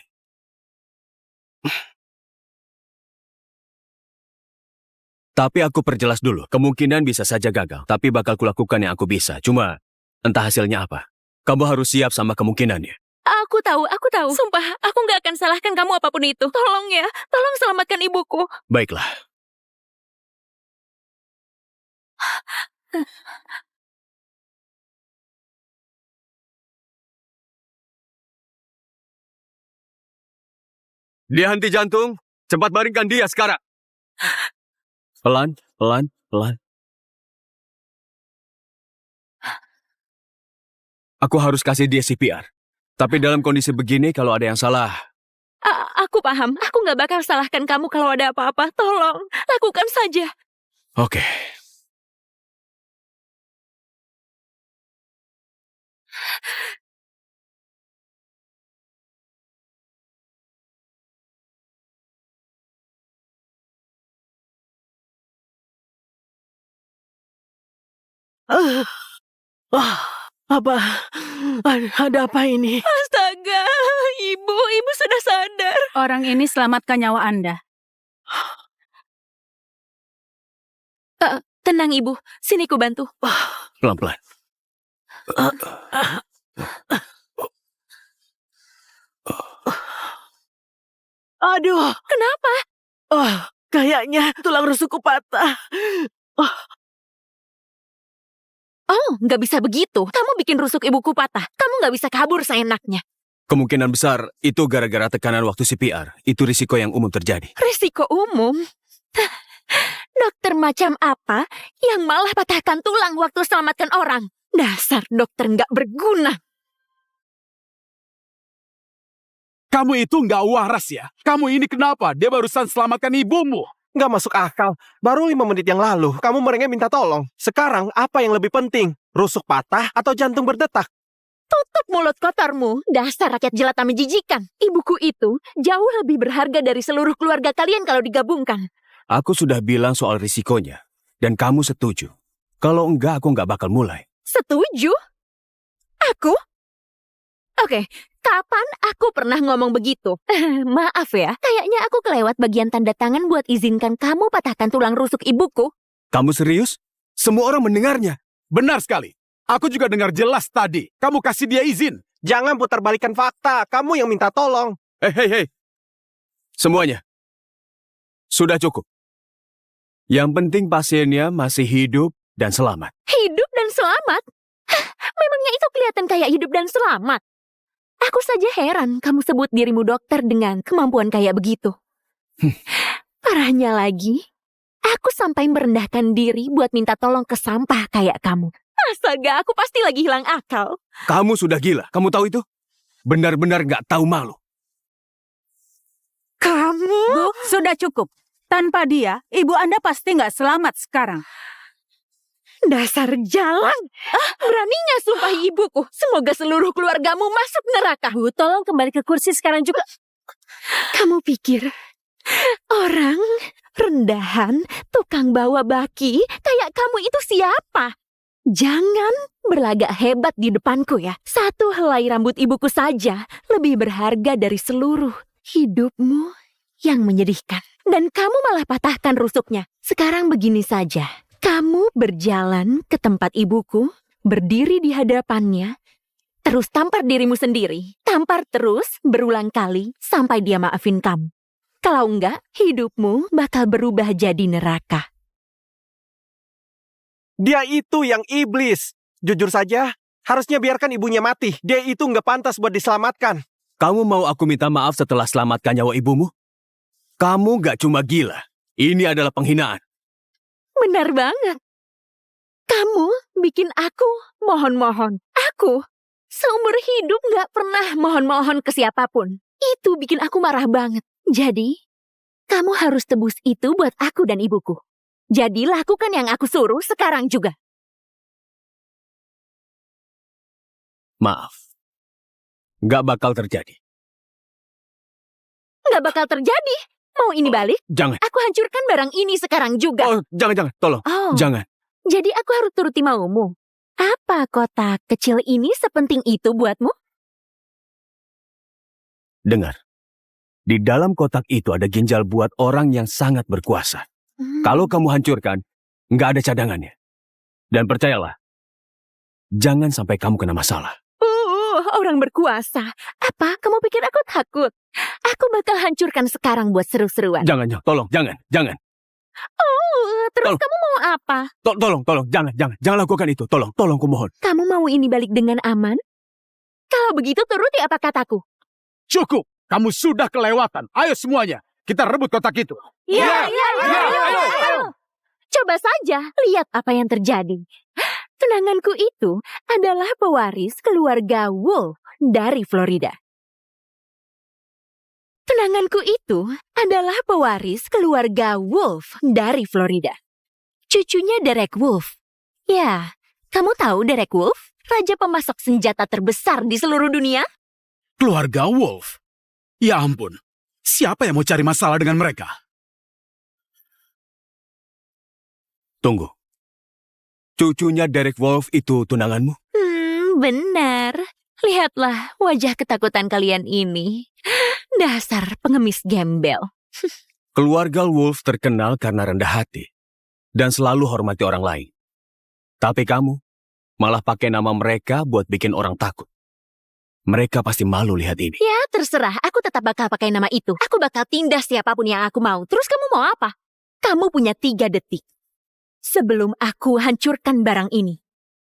Tapi aku perjelas dulu, kemungkinan bisa saja gagal. Tapi bakal kulakukan yang aku bisa. Cuma, entah hasilnya apa. Kamu harus siap sama kemungkinannya. Aku tahu. Sumpah, aku nggak akan salahkan kamu apapun itu. Tolong ya, tolong selamatkan ibuku. Baiklah. Dia henti jantung. Cepat baringkan dia sekarang. Pelan. Aku harus kasih dia CPR. Tapi dalam kondisi begini, kalau ada yang salah... Aku paham. Aku nggak bakal salahkan kamu kalau ada apa-apa. Tolong, lakukan saja. Oke. Apa? Ada apa ini? Astaga, ibu sudah sadar. Orang ini selamatkan nyawa Anda. Tenang ibu, sini ku bantu. Pelan-pelan. Aduh, Kenapa? kayaknya tulang rusukku patah. Oh, nggak bisa begitu. Kamu bikin rusuk ibuku patah. Kamu nggak bisa kabur seenaknya. Kemungkinan besar itu gara-gara tekanan waktu CPR. Itu risiko yang umum terjadi. Risiko umum? Dokter macam apa yang malah patahkan tulang waktu selamatkan orang? Dasar dokter nggak berguna. Kamu itu nggak waras ya. Kamu ini kenapa? Dia barusan selamatkan ibumu. Nggak masuk akal. Baru 5 menit yang lalu, kamu merengek minta tolong. Sekarang, apa yang lebih penting? Rusuk patah atau jantung berdetak? Tutup mulut kotormu, dasar rakyat jelata menjijikan. Ibuku itu jauh lebih berharga dari seluruh keluarga kalian kalau digabungkan. Aku sudah bilang soal risikonya. Dan kamu setuju. Kalau enggak, aku nggak bakal mulai. Setuju? Aku? Oke, kapan aku pernah ngomong begitu? Maaf ya, kayaknya aku kelewat bagian tanda tangan buat izinkan kamu patahkan tulang rusuk ibuku. Kamu serius? Semua orang mendengarnya. Benar sekali. Aku juga dengar jelas tadi. Kamu kasih dia izin. Jangan putarbalikkan fakta. Kamu yang minta tolong. Hei. Semuanya. Sudah cukup. Yang penting pasiennya masih hidup dan selamat. Hidup dan selamat? Hah, memangnya itu kelihatan kayak hidup dan selamat? Aku saja heran kamu sebut dirimu dokter dengan kemampuan kayak begitu. Parahnya lagi, aku sampai merendahkan diri buat minta tolong ke sampah kayak kamu. Astaga, aku pasti lagi hilang akal. Kamu sudah gila. Kamu tahu itu? Benar-benar nggak tahu malu. Kamu? Bu, sudah cukup. Tanpa dia, ibu Anda pasti nggak selamat sekarang. Dasar jalan. Beraninya sumpahi ibuku. Semoga seluruh keluargamu masuk neraka. Bu, tolong kembali ke kursi sekarang juga. Kamu pikir orang rendahan, tukang bawa baki, kayak kamu itu siapa? Jangan berlagak hebat di depanku ya. Satu helai rambut ibuku saja lebih berharga dari seluruh hidupmu yang menyedihkan. Dan kamu malah patahkan rusuknya. Sekarang begini saja. Kamu berjalan ke tempat ibuku, berdiri di hadapannya, terus tampar dirimu sendiri. Tampar terus berulang kali sampai dia maafin kamu. Kalau enggak, hidupmu bakal berubah jadi neraka. Dia itu yang iblis. Jujur saja, harusnya biarkan ibunya mati. Dia itu nggak pantas buat diselamatkan. Kamu mau aku minta maaf setelah selamatkan nyawa ibumu? Kamu gak cuma gila. Ini adalah penghinaan. Benar banget. Kamu bikin aku mohon-mohon. Aku seumur hidup gak pernah mohon-mohon ke siapapun. Itu bikin aku marah banget. Jadi, kamu harus tebus itu buat aku dan ibuku. Jadi lakukan yang aku suruh sekarang juga. Maaf. Gak bakal terjadi. Gak bakal terjadi. Mau ini balik? Jangan. Aku hancurkan barang ini sekarang juga. Oh, jangan. Tolong. Oh, Jangan. jadi aku harus turuti maumu. Apa kotak kecil ini sepenting itu buatmu? Dengar. Di dalam kotak itu ada ginjal buat orang yang sangat berkuasa. Kalau kamu hancurkan, nggak ada cadangannya. Dan percayalah, jangan sampai kamu kena masalah. Orang berkuasa. Apa? Kamu pikir aku takut? Aku bakal hancurkan sekarang buat seru-seruan. Jangan, tolong, jangan. Terus Tolong. kamu mau apa? Tolong, jangan lakukan itu. Tolong, kumohon. Kamu mau ini balik dengan aman? Kalau begitu turuti apa kataku. Cukup, kamu sudah kelewatan. Ayo semuanya, kita rebut kotak itu. Ya. Coba saja lihat apa yang terjadi. Tunanganku itu adalah pewaris keluarga Wolf dari Florida. Tunanganku itu adalah pewaris keluarga Wolf dari Florida. Cucunya Derek Wolf. Ya, kamu tahu Derek Wolf? Raja pemasok senjata terbesar di seluruh dunia? Keluarga Wolf. Ya ampun, siapa yang mau cari masalah dengan mereka? Tunggu. Cucunya Derek Wolf itu tunanganmu? Benar. Lihatlah wajah ketakutan kalian ini. Dasar pengemis gembel. Keluarga Wolf terkenal karena rendah hati dan selalu hormati orang lain. Tapi kamu malah pakai nama mereka buat bikin orang takut. Mereka pasti malu lihat ini. Ya, terserah. Aku tetap bakal pakai nama itu. Aku bakal tindas siapapun yang aku mau. Terus kamu mau apa? Kamu punya 3 detik. Sebelum aku hancurkan barang ini.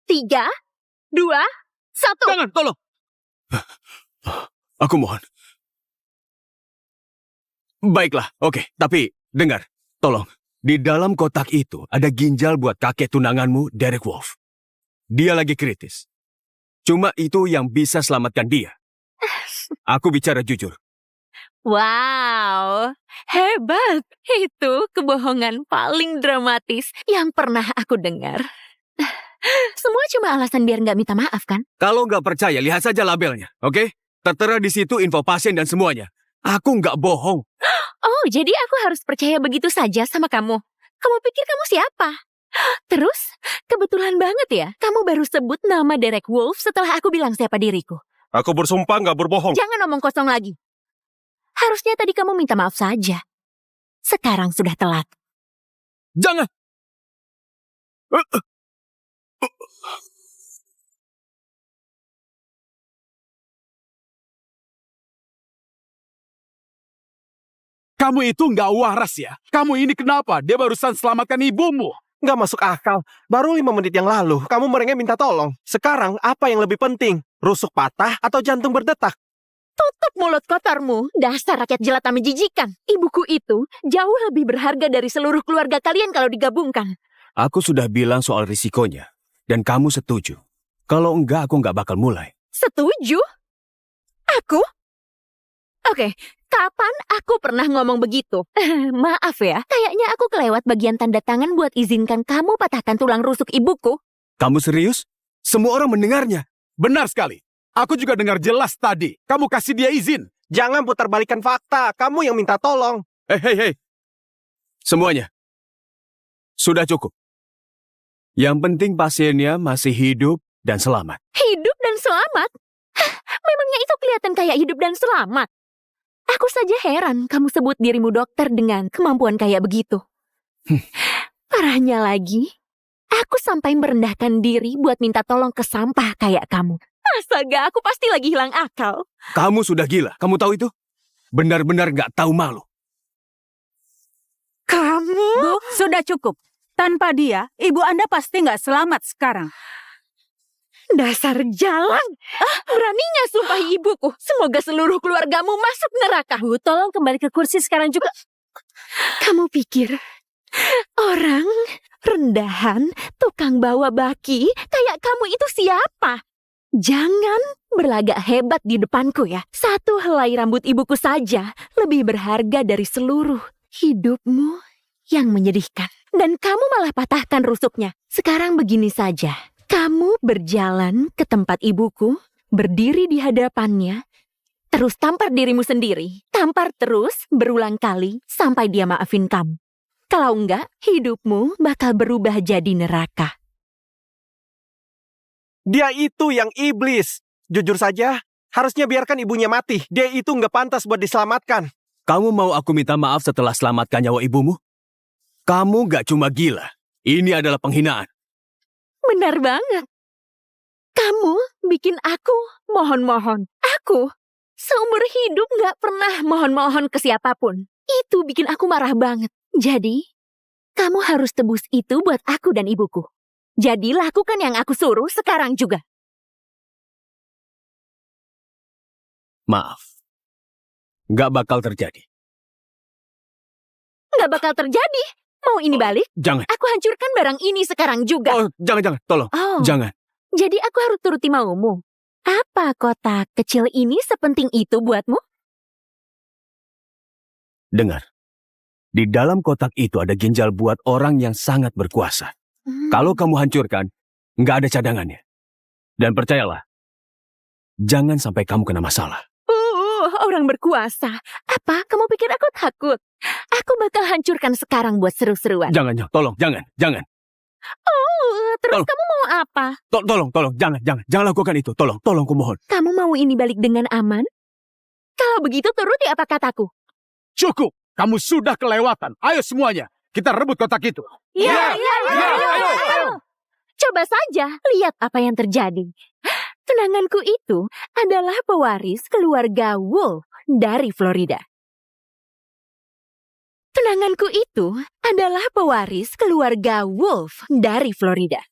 3, 2, 1. Jangan, tolong. Aku mohon. Baiklah, oke. Tapi, dengar. Tolong. Di dalam kotak itu ada ginjal buat kakek tunanganmu, Derek Wolf. Dia lagi kritis. Cuma itu yang bisa selamatkan dia. Aku bicara jujur. Wow, hebat. Itu kebohongan paling dramatis yang pernah aku dengar. Semua cuma alasan biar nggak minta maaf, kan? Kalau nggak percaya, lihat saja labelnya, oke? Tertera di situ info pasien dan semuanya. Aku nggak bohong. Oh, jadi aku harus percaya begitu saja sama kamu? Kamu pikir kamu siapa? Terus, kebetulan banget ya, kamu baru sebut nama Derek Wolf setelah aku bilang siapa diriku. Aku bersumpah nggak berbohong. Jangan omong kosong lagi. Harusnya tadi kamu minta maaf saja. Sekarang sudah telat. Jangan! Kamu itu nggak waras ya? Kamu ini kenapa? Dia barusan selamatkan ibumu. Nggak masuk akal. Baru 5 menit yang lalu, kamu merengek minta tolong. Sekarang, apa yang lebih penting? Rusuk patah atau jantung berdetak? Tutup mulut kotormu, dasar rakyat jelata menjijikan. Ibuku itu jauh lebih berharga dari seluruh keluarga kalian kalau digabungkan. Aku sudah bilang soal risikonya. Dan kamu setuju. Kalau enggak, aku nggak bakal mulai. Setuju? Aku? Oke, kapan aku pernah ngomong begitu? Maaf ya, kayaknya aku kelewat bagian tanda tangan buat izinkan kamu patahkan tulang rusuk ibuku. Kamu serius? Semua orang mendengarnya. Benar sekali. Aku juga dengar jelas tadi. Kamu kasih dia izin. Jangan putarbalikkan fakta. Kamu yang minta tolong. Hei. Semuanya. Sudah cukup. Yang penting pasiennya masih hidup dan selamat. Hidup dan selamat? Memangnya itu kelihatan kayak hidup dan selamat? Aku saja heran kamu sebut dirimu dokter dengan kemampuan kayak begitu. Parahnya lagi, Aku sampai merendahkan diri buat minta tolong ke sampah kayak kamu. Astaga, aku pasti lagi hilang akal. Kamu sudah gila. Kamu tahu itu? Benar-benar nggak tahu malu. Kamu? Bu, sudah cukup. Tanpa dia, ibu Anda pasti nggak selamat sekarang. Dasar jalan. Beraninya sumpah ibuku. Semoga seluruh keluargamu masuk neraka. Bu, tolong kembali ke kursi sekarang juga. Kamu pikir orang rendahan, tukang bawa baki kayak kamu itu siapa? Jangan berlagak hebat di depanku ya. Satu helai rambut ibuku saja lebih berharga dari seluruh hidupmu yang menyedihkan. Dan kamu malah patahkan rusuknya. Sekarang begini saja. Kamu berjalan ke tempat ibuku, berdiri di hadapannya, terus tampar dirimu sendiri. Tampar terus berulang kali sampai dia maafin kamu. Kalau enggak, hidupmu bakal berubah jadi neraka. Dia itu yang iblis. Jujur saja, harusnya biarkan ibunya mati. Dia itu nggak pantas buat diselamatkan. Kamu mau aku minta maaf setelah selamatkan nyawa ibumu? Kamu nggak cuma gila. Ini adalah penghinaan. Benar banget. Kamu bikin aku mohon-mohon. Aku seumur hidup nggak pernah mohon-mohon ke siapapun. Itu bikin aku marah banget. Jadi, kamu harus tebus itu buat aku dan ibuku. Jadi lakukan yang aku suruh sekarang juga. Maaf. Nggak bakal terjadi. Nggak bakal terjadi. Mau ini balik? Jangan. Aku hancurkan barang ini sekarang juga. Oh, jangan. Tolong. Oh, Jangan. jadi aku harus turuti maumu. Apa kotak kecil ini sepenting itu buatmu? Dengar. Di dalam kotak itu ada ginjal buat orang yang sangat berkuasa. Kalau kamu hancurkan, nggak ada cadangannya. Dan percayalah, jangan sampai kamu kena masalah. Orang berkuasa. Apa? Kamu pikir aku takut? Aku bakal hancurkan sekarang buat seru-seruan. Jangan, tolong, jangan. Terus Tolong. kamu mau apa? Tolong, jangan lakukan itu. Tolong, kumohon. Kamu mau ini balik dengan aman? Kalau begitu turuti apa kataku. Cukup, kamu sudah kelewatan. Ayo semuanya, kita rebut kotak itu. Iya. Coba saja lihat apa yang terjadi. Tunanganku itu adalah pewaris keluarga Wolf dari Florida. Tunanganku itu adalah pewaris keluarga Wolf dari Florida.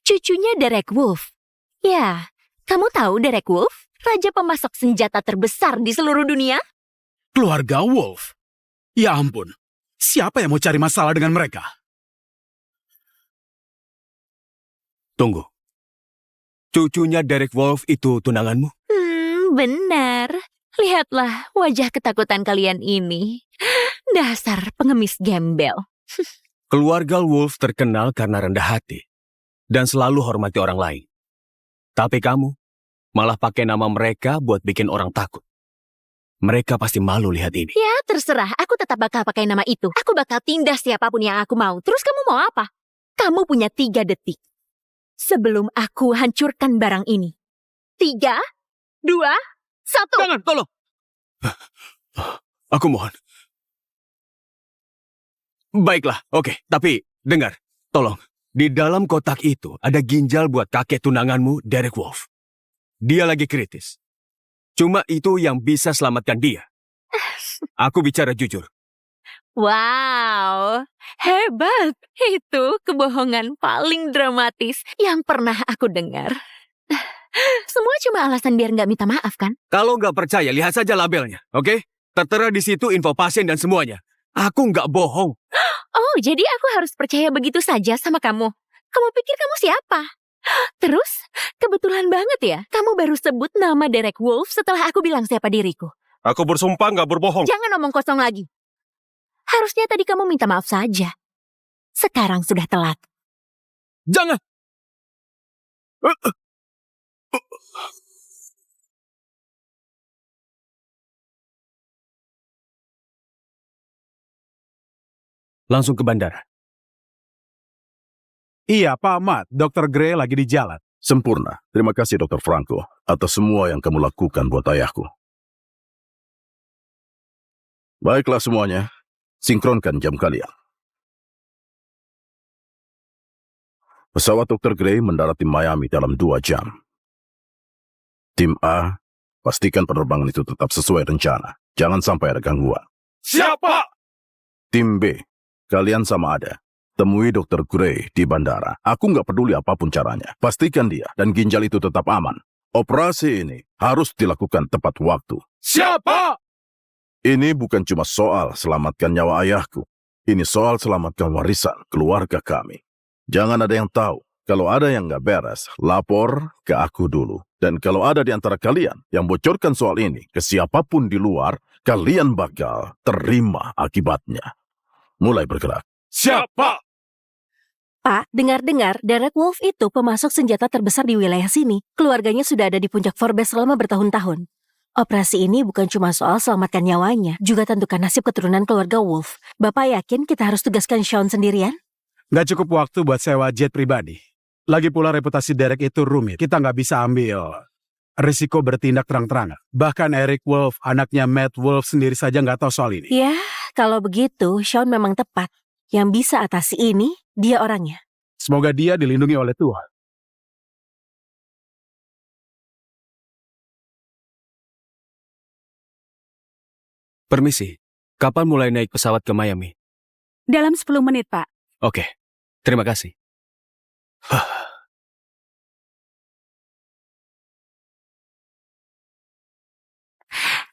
Cucunya Derek Wolf. Ya, kamu tahu Derek Wolf? Raja pemasok senjata terbesar di seluruh dunia? Keluarga Wolf. Ya ampun, siapa yang mau cari masalah dengan mereka? Tunggu. Cucunya Derek Wolf itu tunanganmu? Benar. Lihatlah wajah ketakutan kalian ini. Dasar pengemis gembel. Keluarga Wolf terkenal karena rendah hati dan selalu hormati orang lain. Tapi kamu malah pakai nama mereka buat bikin orang takut. Mereka pasti malu lihat ini. Ya, terserah. Aku tetap bakal pakai nama itu. Aku bakal tindas siapapun yang aku mau. Terus kamu mau apa? Kamu punya 3 detik. Sebelum aku hancurkan barang ini. 3, 2, 1. Jangan, tolong. Aku mohon. Baiklah, oke. Tapi, dengar. Tolong. Di dalam kotak itu ada ginjal buat kakek tunanganmu, Derek Wolf. Dia lagi kritis. Cuma itu yang bisa selamatkan dia. Aku bicara jujur. Wow, hebat. Itu kebohongan paling dramatis yang pernah aku dengar. Semua cuma alasan biar nggak minta maaf, kan? Kalau nggak percaya, lihat saja labelnya, oke? Tertera di situ info pasien dan semuanya. Aku nggak bohong. Oh, jadi aku harus percaya begitu saja sama kamu? Kamu pikir kamu siapa? Terus, kebetulan banget ya, kamu baru sebut nama Derek Wolf setelah aku bilang siapa diriku. Aku bersumpah nggak berbohong. Jangan omong kosong lagi. Harusnya tadi kamu minta maaf saja. Sekarang sudah telat. Jangan! Langsung ke bandara. Iya, Pak Ahmad. Dr. Gray lagi di jalan. Sempurna. Terima kasih Dr. Franco atas semua yang kamu lakukan buat ayahku. Baiklah semuanya, sinkronkan jam kalian. Pesawat Dr. Gray mendarat di Miami dalam 2 jam. Tim A, pastikan penerbangan itu tetap sesuai rencana. Jangan sampai ada gangguan. Siapa? Tim B, kalian sama ada. Temui Dr. Gray di bandara. Aku nggak peduli apapun caranya. Pastikan dia dan ginjal itu tetap aman. Operasi ini harus dilakukan tepat waktu. Siapa? Ini bukan cuma soal selamatkan nyawa ayahku. Ini soal selamatkan warisan keluarga kami. Jangan ada yang tahu. Kalau ada yang nggak beres, lapor ke aku dulu. Dan kalau ada di antara kalian yang bocorkan soal ini ke siapapun di luar, kalian bakal terima akibatnya. Mulai bergerak. Siapa? Pak, dengar-dengar Derek Wolf itu pemasok senjata terbesar di wilayah sini. Keluarganya sudah ada di puncak Forbes selama bertahun-tahun. Operasi ini bukan cuma soal selamatkan nyawanya, juga tentukan nasib keturunan keluarga Wolf. Bapak yakin kita harus tugaskan Sean sendirian? Nggak cukup waktu buat sewa jet pribadi. Lagi pula reputasi Derek itu rumit. Kita nggak bisa ambil risiko bertindak terang-terangan. Bahkan Eric Wolf, anaknya Matt Wolf sendiri saja nggak tahu soal ini. Ya, kalau begitu Sean memang tepat. Yang bisa atasi ini, dia orangnya. Semoga dia dilindungi oleh Tuhan. Permisi, kapan mulai naik pesawat ke Miami? Dalam 10 menit, Pak. Oke, terima kasih.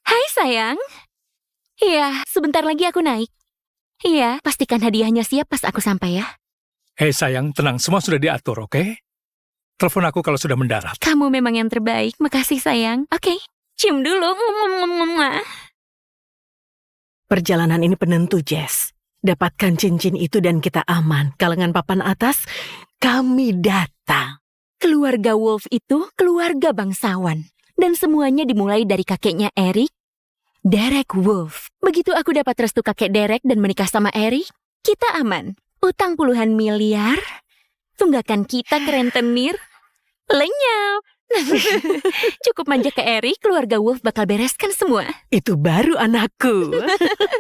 Hai sayang. Iya, sebentar lagi aku naik. Iya, pastikan hadiahnya siap pas aku sampai ya. Hei sayang, tenang, semua sudah diatur, oke? Telepon aku kalau sudah mendarat. Kamu memang yang terbaik. Makasih sayang. Oke, cium dulu. Perjalanan ini penentu, Jess. Dapatkan cincin itu dan kita aman. Kalangan papan atas, kami datang. Keluarga Wolf itu keluarga bangsawan. Dan semuanya dimulai dari kakeknya Eric, Derek Wolf. Begitu aku dapat restu kakek Derek dan menikah sama Eric, kita aman. Utang puluhan miliar, tunggakan kita ke rentenir, lenyap. Cukup manja ke Eric, keluarga Wolf bakal bereskan semua. Itu baru anakku.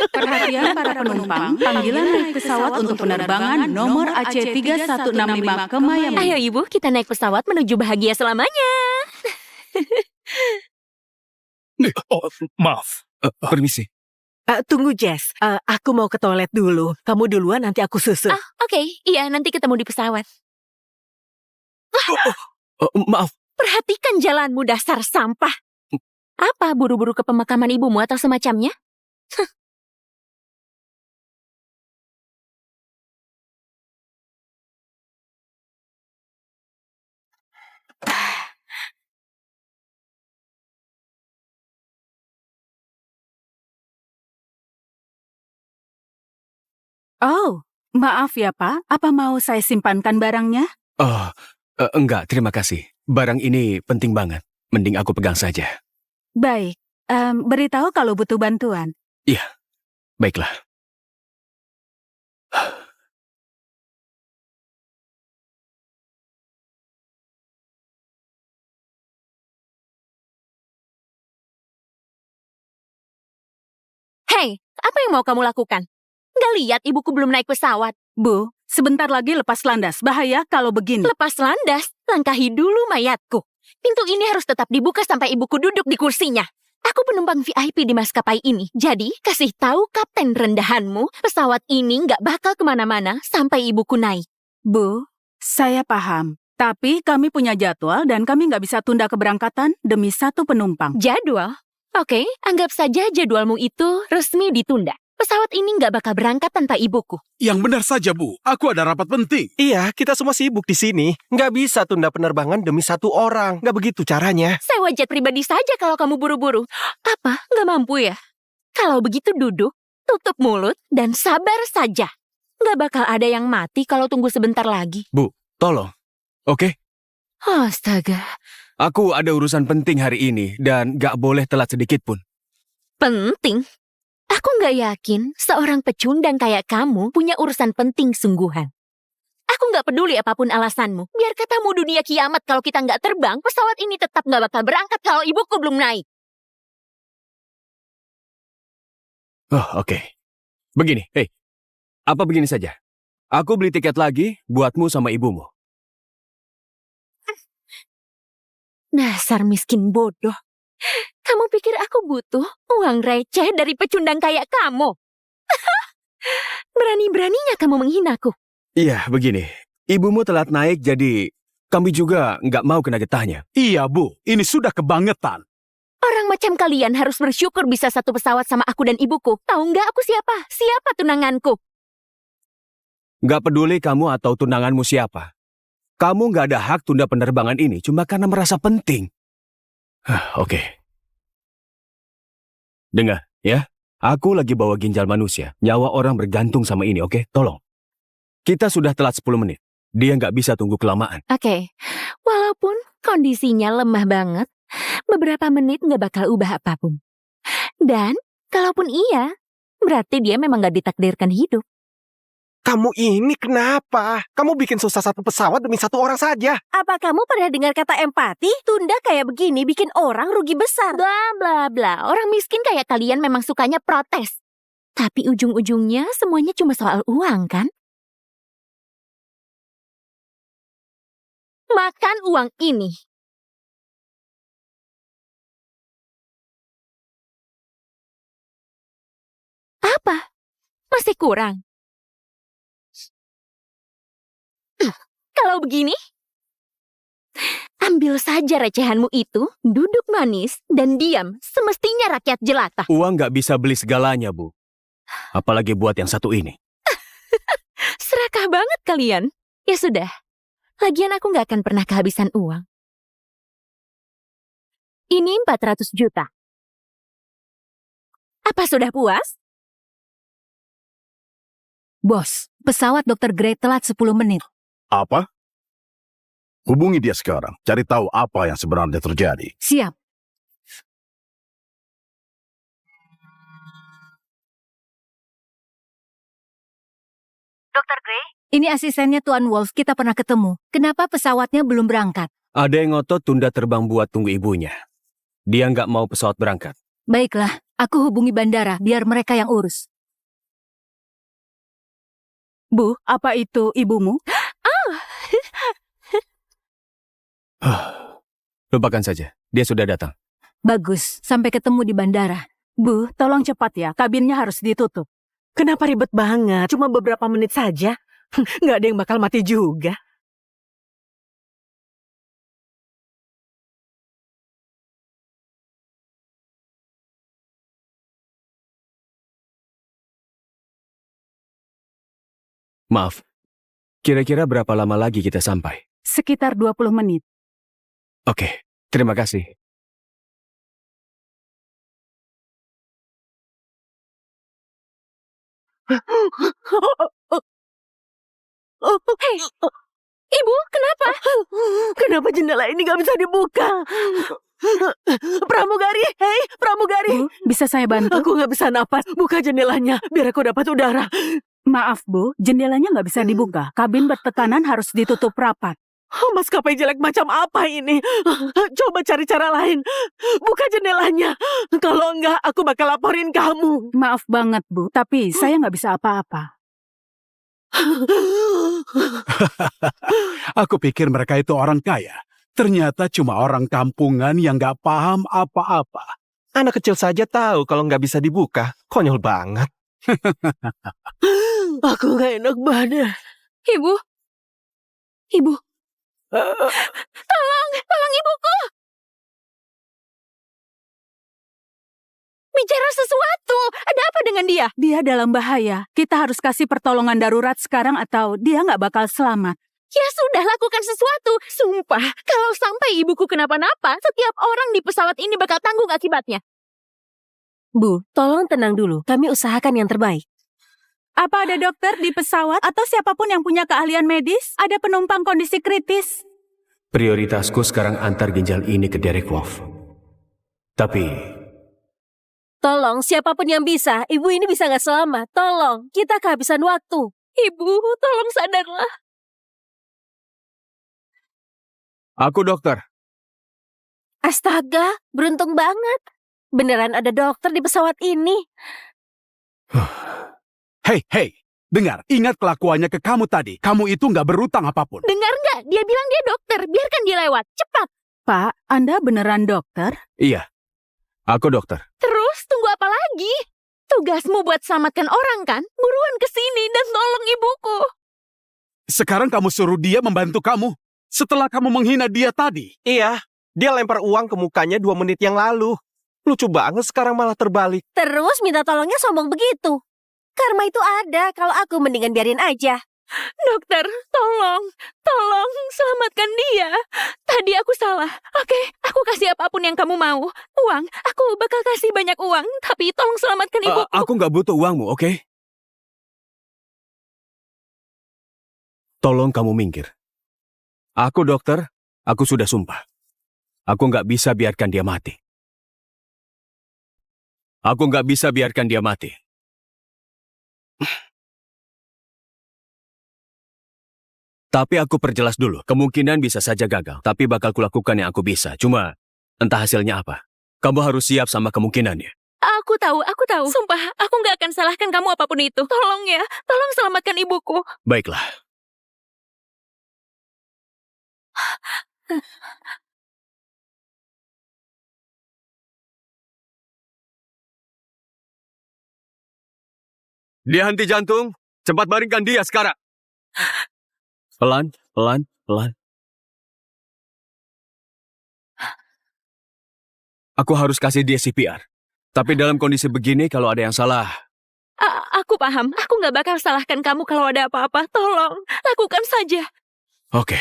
Perhatian para penumpang, panggilan naik pesawat untuk penerbangan nomor AC3165 ke Miami. Ayo ibu, kita naik pesawat menuju bahagia selamanya. Oh, maaf. Permisi. Tunggu, Jess. Aku mau ke toilet dulu. Kamu duluan, nanti aku susul. Oke, iya nanti ketemu di pesawat. Maaf. Perhatikan jalanmu dasar sampah. Apa, buru-buru ke pemakaman ibumu atau semacamnya? Oh, maaf ya Pak, apa mau saya simpankan barangnya? Oh, enggak, terima kasih. Barang ini penting banget. Mending aku pegang saja. Baik, beritahu kalau butuh bantuan. Iya, baiklah. Hei, apa yang mau kamu lakukan? Nggak lihat ibuku belum naik pesawat. Bu, sebentar lagi lepas landas. Bahaya kalau begini. Lepas landas, langkahi dulu mayatku. Pintu ini harus tetap dibuka sampai ibuku duduk di kursinya. Aku penumpang VIP di maskapai ini. Jadi, kasih tahu kapten rendahanmu, pesawat ini nggak bakal kemana-mana sampai ibuku naik. Bu, saya paham. Tapi kami punya jadwal dan kami nggak bisa tunda keberangkatan demi satu penumpang. Jadwal? Oke, anggap saja jadwalmu itu resmi ditunda. Pesawat ini nggak bakal berangkat tanpa ibuku. Yang benar saja, Bu. Aku ada rapat penting. Iya, kita semua sibuk di sini. Nggak bisa tunda penerbangan demi satu orang. Nggak begitu caranya. Sewa jet pribadi saja kalau kamu buru-buru. Apa? Nggak mampu ya? Kalau begitu duduk, tutup mulut, dan sabar saja. Nggak bakal ada yang mati kalau tunggu sebentar lagi. Bu, tolong. Oke? Astaga. Aku ada urusan penting hari ini dan gak boleh telat sedikit pun. Penting? Aku nggak yakin seorang pecundang kayak kamu punya urusan penting sungguhan. Aku nggak peduli apapun alasanmu. Biar katamu dunia kiamat kalau kita nggak terbang, pesawat ini tetap nggak bakal berangkat kalau ibuku belum naik. Oh, oke. Begini, apa begini saja. Aku beli tiket lagi buatmu sama ibumu. Dasar miskin bodoh. Kamu pikir aku butuh uang receh dari pecundang kayak kamu? Berani-beraninya kamu menghinaku. Iya, begini. Ibumu telat naik, jadi kami juga nggak mau kena getahnya. Iya, Bu. Ini sudah kebangetan. Orang macam kalian harus bersyukur bisa satu pesawat sama aku dan ibuku. Tahu nggak aku siapa? Siapa tunanganku? Nggak peduli kamu atau tunanganmu siapa. Kamu nggak ada hak tunda penerbangan ini cuma karena merasa penting. Oke. Dengar, ya. Aku lagi bawa ginjal manusia. Nyawa orang bergantung sama ini, oke? Tolong. Kita sudah telat 10 menit. Dia nggak bisa tunggu kelamaan. Oke, walaupun kondisinya lemah banget, beberapa menit nggak bakal ubah apapun. Dan kalaupun iya, berarti dia memang nggak ditakdirkan hidup. Kamu ini kenapa? Kamu bikin susah satu pesawat demi satu orang saja. Apa kamu pernah dengar kata empati? Tunda kayak begini bikin orang rugi besar. Bla bla bla, orang miskin kayak kalian memang sukanya protes. Tapi ujung-ujungnya semuanya cuma soal uang kan? Makan uang ini. Apa? Masih kurang? Kalau begini, ambil saja recehanmu itu, duduk manis, dan diam, semestinya rakyat jelata. Uang nggak bisa beli segalanya, Bu. Apalagi buat yang satu ini. Serakah banget kalian. Ya sudah, lagian aku nggak akan pernah kehabisan uang. Ini 400 juta. Apa sudah puas? Bos, pesawat Dr. Gray telat 10 menit. Apa? Hubungi dia sekarang. Cari tahu apa yang sebenarnya terjadi. Siap. Dr. Gray? Ini asistennya Tuan Wolf, kita pernah ketemu. Kenapa pesawatnya belum berangkat? Ada yang ngotot tunda terbang buat tunggu ibunya. Dia nggak mau pesawat berangkat. Baiklah, aku hubungi bandara, biar mereka yang urus. Bu, apa itu ibumu? Lupakan saja, dia sudah datang. Bagus, sampai ketemu di bandara. Bu, tolong cepat ya, kabinnya harus ditutup. Kenapa ribet banget? Cuma beberapa menit saja. Nggak ada yang bakal mati juga. Maaf, kira-kira berapa lama lagi kita sampai? Sekitar 20 menit. Oke, terima kasih. Hei, Ibu, kenapa? Kenapa jendela ini nggak bisa dibuka? Pramugari, hei, pramugari. Bu, bisa saya bantu? Aku nggak bisa napas. Buka jendelanya, biar aku dapat udara. Maaf, Bu, jendelanya nggak bisa dibuka. Kabin bertekanan harus ditutup rapat. Maskapai jelek macam apa ini? Coba cari cara lain. Buka jendelanya. Kalau enggak, aku bakal laporin kamu. Maaf banget, Bu, tapi saya nggak bisa apa-apa. Aku pikir mereka itu orang kaya. Ternyata cuma orang kampungan yang gak paham apa-apa. Anak kecil saja tahu kalau nggak bisa dibuka. Konyol banget. Aku nggak enak badan. Ibu. Ibu. Tolong ibuku. Bicara sesuatu. Ada apa dengan dia? Dia dalam bahaya. Kita harus kasih pertolongan darurat sekarang atau dia nggak bakal selamat. Ya sudah, lakukan sesuatu. Sumpah, kalau sampai ibuku kenapa-napa, setiap orang di pesawat ini bakal tanggung akibatnya. Bu, tolong tenang dulu. Kami usahakan yang terbaik. Apa ada dokter di pesawat atau siapapun yang punya keahlian medis? Ada penumpang kondisi kritis? Prioritasku sekarang antar ginjal ini ke Derek Wolf. Tapi Tolong, siapapun yang bisa. Ibu ini bisa nggak selamat. Tolong, kita kehabisan waktu. Ibu, tolong sadarlah. aku dokter. Astaga, beruntung banget. Beneran ada dokter di pesawat ini. Hei, dengar, ingat kelakuannya ke kamu tadi. Kamu itu gak berutang apapun. Dengar nggak? Dia bilang dia dokter. Biarkan dia lewat. Cepat. Pak, Anda beneran dokter? Iya, aku dokter. Terus tunggu apa lagi? Tugasmu buat selamatkan orang kan? Buruan ke sini dan tolong ibuku. Sekarang kamu suruh dia membantu kamu. Setelah kamu menghina dia tadi. Iya, dia lempar uang ke mukanya 2 menit yang lalu. Lucu banget sekarang malah terbalik. Terus minta tolongnya sombong begitu. Karma itu ada, kalau aku mendingan biarin aja. Dokter, tolong selamatkan dia. Tadi aku salah. Oke, aku kasih apapun yang kamu mau. Uang, aku bakal kasih banyak uang. Tapi tolong selamatkan ibuku. Aku nggak butuh uangmu, oke? Tolong kamu minggir. Aku dokter, aku sudah sumpah. Aku nggak bisa biarkan dia mati. Aku nggak bisa biarkan dia mati. Tapi aku perjelas dulu, kemungkinan bisa saja gagal, tapi bakal kulakukan yang aku bisa. Cuma, entah hasilnya apa. Kamu harus siap sama kemungkinannya. Aku tahu. Sumpah, aku nggak akan salahkan kamu apapun itu. Tolong ya, tolong selamatkan ibuku. Baiklah. Dia henti jantung, cepat baringkan dia sekarang. Pelan. Aku harus kasih dia CPR. Tapi dalam kondisi begini, kalau ada yang salah... Aku paham. Aku nggak bakal salahkan kamu kalau ada apa-apa. Tolong, lakukan saja. Oke.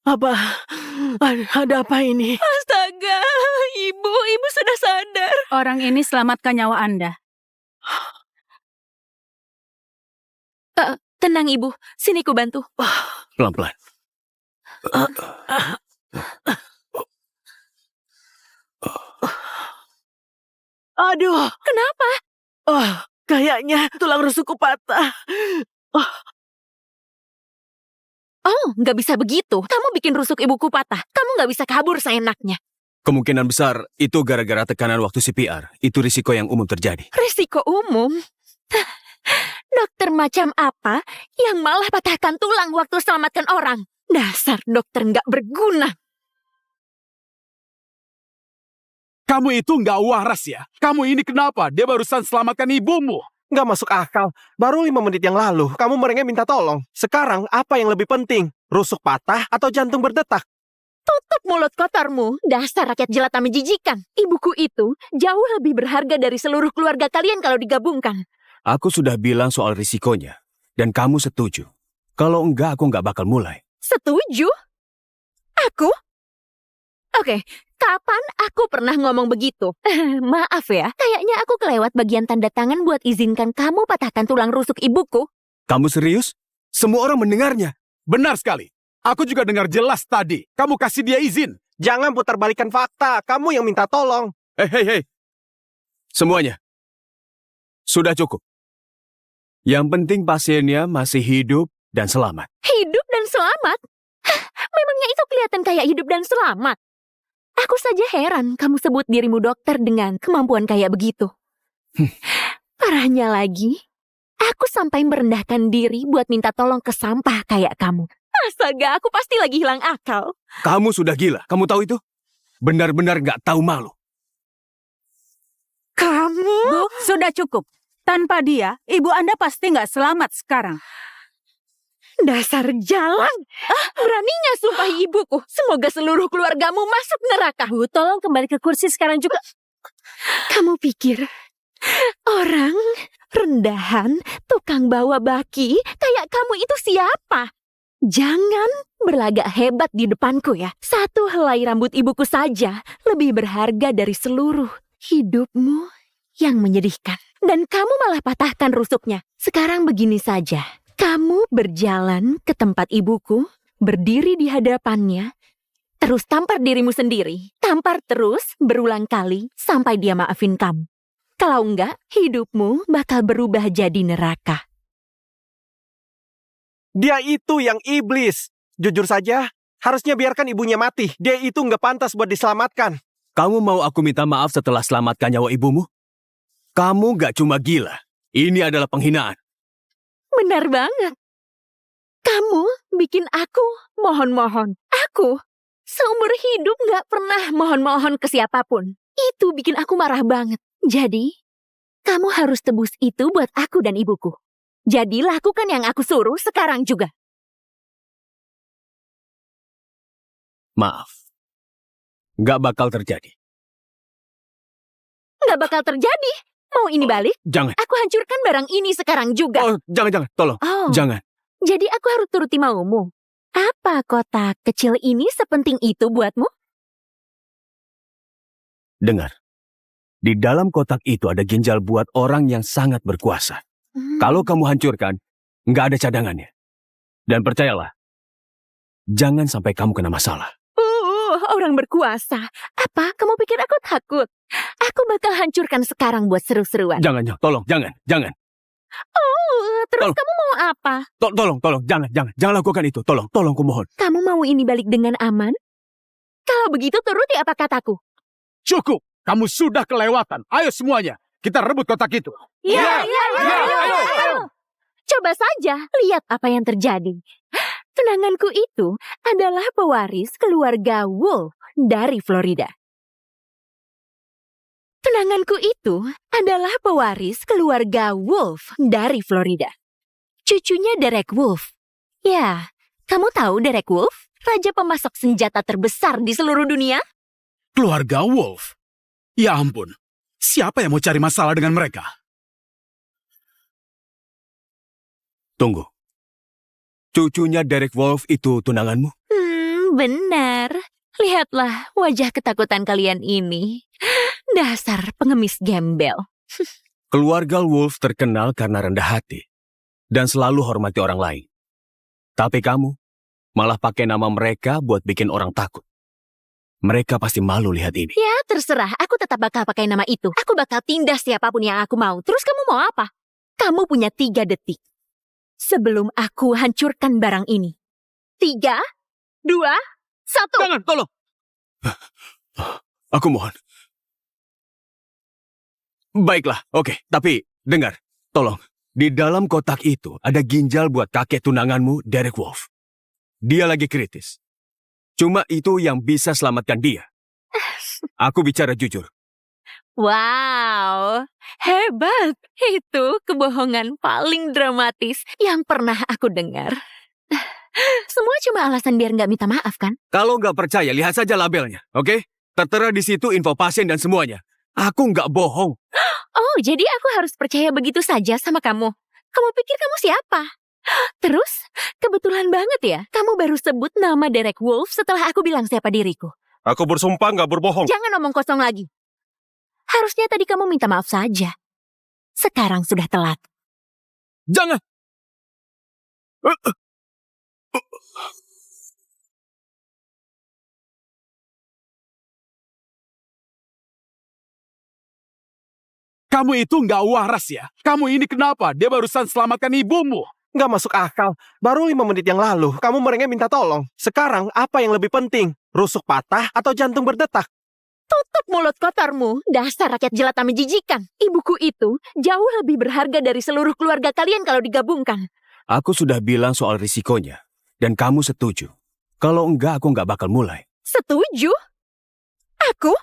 Apa? Ada apa ini? Astaga, ibu sudah sadar. Orang ini selamatkan nyawa Anda. Tenang ibu, sini ku bantu. Pelan-pelan. Aduh, Kenapa? kayaknya tulang rusukku patah. Oh, nggak bisa begitu. Kamu bikin rusuk ibuku patah. Kamu nggak bisa kabur seenaknya. Kemungkinan besar itu gara-gara tekanan waktu CPR. Itu risiko yang umum terjadi. Risiko umum? Dokter macam apa yang malah patahkan tulang waktu selamatkan orang? Dasar dokter nggak berguna. Kamu itu nggak waras ya? Kamu ini kenapa? Dia barusan selamatkan ibumu. Nggak masuk akal. Baru 5 menit yang lalu, kamu merengek minta tolong. Sekarang, apa yang lebih penting? Rusuk patah atau jantung berdetak? Tutup mulut kotormu, dasar rakyat jelata menjijikan. Ibuku itu jauh lebih berharga dari seluruh keluarga kalian kalau digabungkan. Aku sudah bilang soal risikonya. Dan kamu setuju. Kalau enggak, aku nggak bakal mulai. Setuju? Aku? Oke, kapan aku pernah ngomong begitu? Maaf ya, kayaknya aku kelewat bagian tanda tangan buat izinkan kamu patahkan tulang rusuk ibuku. Kamu serius? Semua orang mendengarnya. Benar sekali. Aku juga dengar jelas tadi. Kamu kasih dia izin. Jangan putarbalikkan fakta. Kamu yang minta tolong. Hei. Semuanya. Sudah cukup. Yang penting pasiennya masih hidup dan selamat. Hidup dan selamat? Hah, memangnya itu kelihatan kayak hidup dan selamat? Aku saja heran kamu sebut dirimu dokter dengan kemampuan kayak begitu. Parahnya lagi, aku sampai merendahkan diri buat minta tolong ke sampah kayak kamu. Astaga, aku pasti lagi hilang akal. Kamu sudah gila. Kamu tahu itu? Benar-benar nggak tahu malu. Kamu? Bu, sudah cukup. Tanpa dia, ibu Anda pasti nggak selamat sekarang. Dasar jalang. Beraninya sumpah ibuku. Semoga seluruh keluargamu masuk neraka. Bu, tolong kembali ke kursi sekarang juga. Kamu pikir orang rendahan, tukang bawa baki kayak kamu itu siapa? Jangan berlagak hebat di depanku ya. Satu helai rambut ibuku saja lebih berharga dari seluruh hidupmu yang menyedihkan. Dan kamu malah patahkan rusuknya. Sekarang begini saja. Kamu berjalan ke tempat ibuku, berdiri di hadapannya, terus tampar dirimu sendiri. Tampar terus berulang kali sampai dia maafin kamu. Kalau enggak, hidupmu bakal berubah jadi neraka. Dia itu yang iblis. Jujur saja, harusnya biarkan ibunya mati. Dia itu nggak pantas buat diselamatkan. Kamu mau aku minta maaf setelah selamatkan nyawa ibumu? Kamu gak cuma gila. Ini adalah penghinaan. Benar banget. Kamu bikin aku mohon-mohon. Aku seumur hidup gak pernah mohon-mohon ke siapapun. Itu bikin aku marah banget. Jadi, kamu harus tebus itu buat aku dan ibuku. Jadi lakukan yang aku suruh sekarang juga. Maaf. Gak bakal terjadi. Gak bakal terjadi. Mau ini balik? Jangan. Aku hancurkan barang ini sekarang juga. Oh, jangan. Tolong. Oh, Jangan. jadi aku harus turuti maumu. Apa kotak kecil ini sepenting itu buatmu? Dengar. Di dalam kotak itu ada ginjal buat orang yang sangat berkuasa. Kalau kamu hancurkan, nggak ada cadangannya. Dan percayalah, jangan sampai kamu kena masalah. Orang berkuasa. Apa? Kamu pikir aku takut? Aku bakal hancurkan sekarang buat seru-seruan. Jangan. Jangan. Terus Tolong. kamu mau apa? Tolong. Jangan lakukan itu. Tolong, kumohon. Kamu mau ini balik dengan aman? Kalau begitu turuti apa kataku. Cukup, kamu sudah kelewatan. Ayo semuanya, kita rebut kotak itu. Iya. Coba saja lihat apa yang terjadi. Tunanganku itu adalah pewaris keluarga Wolf dari Florida. Tunanganku itu adalah pewaris keluarga Wolf dari Florida. Cucunya Derek Wolf. Ya, kamu tahu Derek Wolf? Raja pemasok senjata terbesar di seluruh dunia? Keluarga Wolf. Ya ampun, siapa yang mau cari masalah dengan mereka? Tunggu. Cucunya Derek Wolf itu tunanganmu? Benar. Lihatlah wajah ketakutan kalian ini. Dasar pengemis gembel. Keluarga Wolf terkenal karena rendah hati dan selalu hormati orang lain. Tapi kamu malah pakai nama mereka buat bikin orang takut. Mereka pasti malu lihat ini. Ya, terserah. Aku tetap bakal pakai nama itu. Aku bakal tindas siapapun yang aku mau. Terus kamu mau apa? Kamu punya 3 detik. Sebelum aku hancurkan barang ini. 3, 2, 1. Jangan, tolong. Aku mohon. Baiklah, oke. Tapi, dengar. Tolong. Di dalam kotak itu ada ginjal buat kakek tunanganmu, Derek Wolf. Dia lagi kritis. Cuma itu yang bisa selamatkan dia. Aku bicara jujur. Wow, hebat. Itu kebohongan paling dramatis yang pernah aku dengar. Semua cuma alasan biar nggak minta maaf, kan? Kalau nggak percaya, lihat saja labelnya, oke? Tertera di situ info pasien dan semuanya. Aku nggak bohong. Oh, jadi aku harus percaya begitu saja sama kamu? Kamu pikir kamu siapa? Terus, kebetulan banget ya, kamu baru sebut nama Derek Wolf setelah aku bilang siapa diriku. Aku bersumpah nggak berbohong. Jangan omong kosong lagi. Harusnya tadi kamu minta maaf saja. Sekarang sudah telat. Jangan! Kamu itu nggak waras ya? Kamu ini kenapa? Dia barusan selamatkan ibumu. Nggak masuk akal. Baru 5 menit yang lalu, kamu merengek minta tolong. Sekarang, apa yang lebih penting? Rusuk patah atau jantung berdetak? Tutup mulut kotormu, dasar rakyat jelata menjijikan. Ibuku itu jauh lebih berharga dari seluruh keluarga kalian kalau digabungkan. Aku sudah bilang soal risikonya. Dan kamu setuju. Kalau enggak, aku nggak bakal mulai. Setuju? Aku?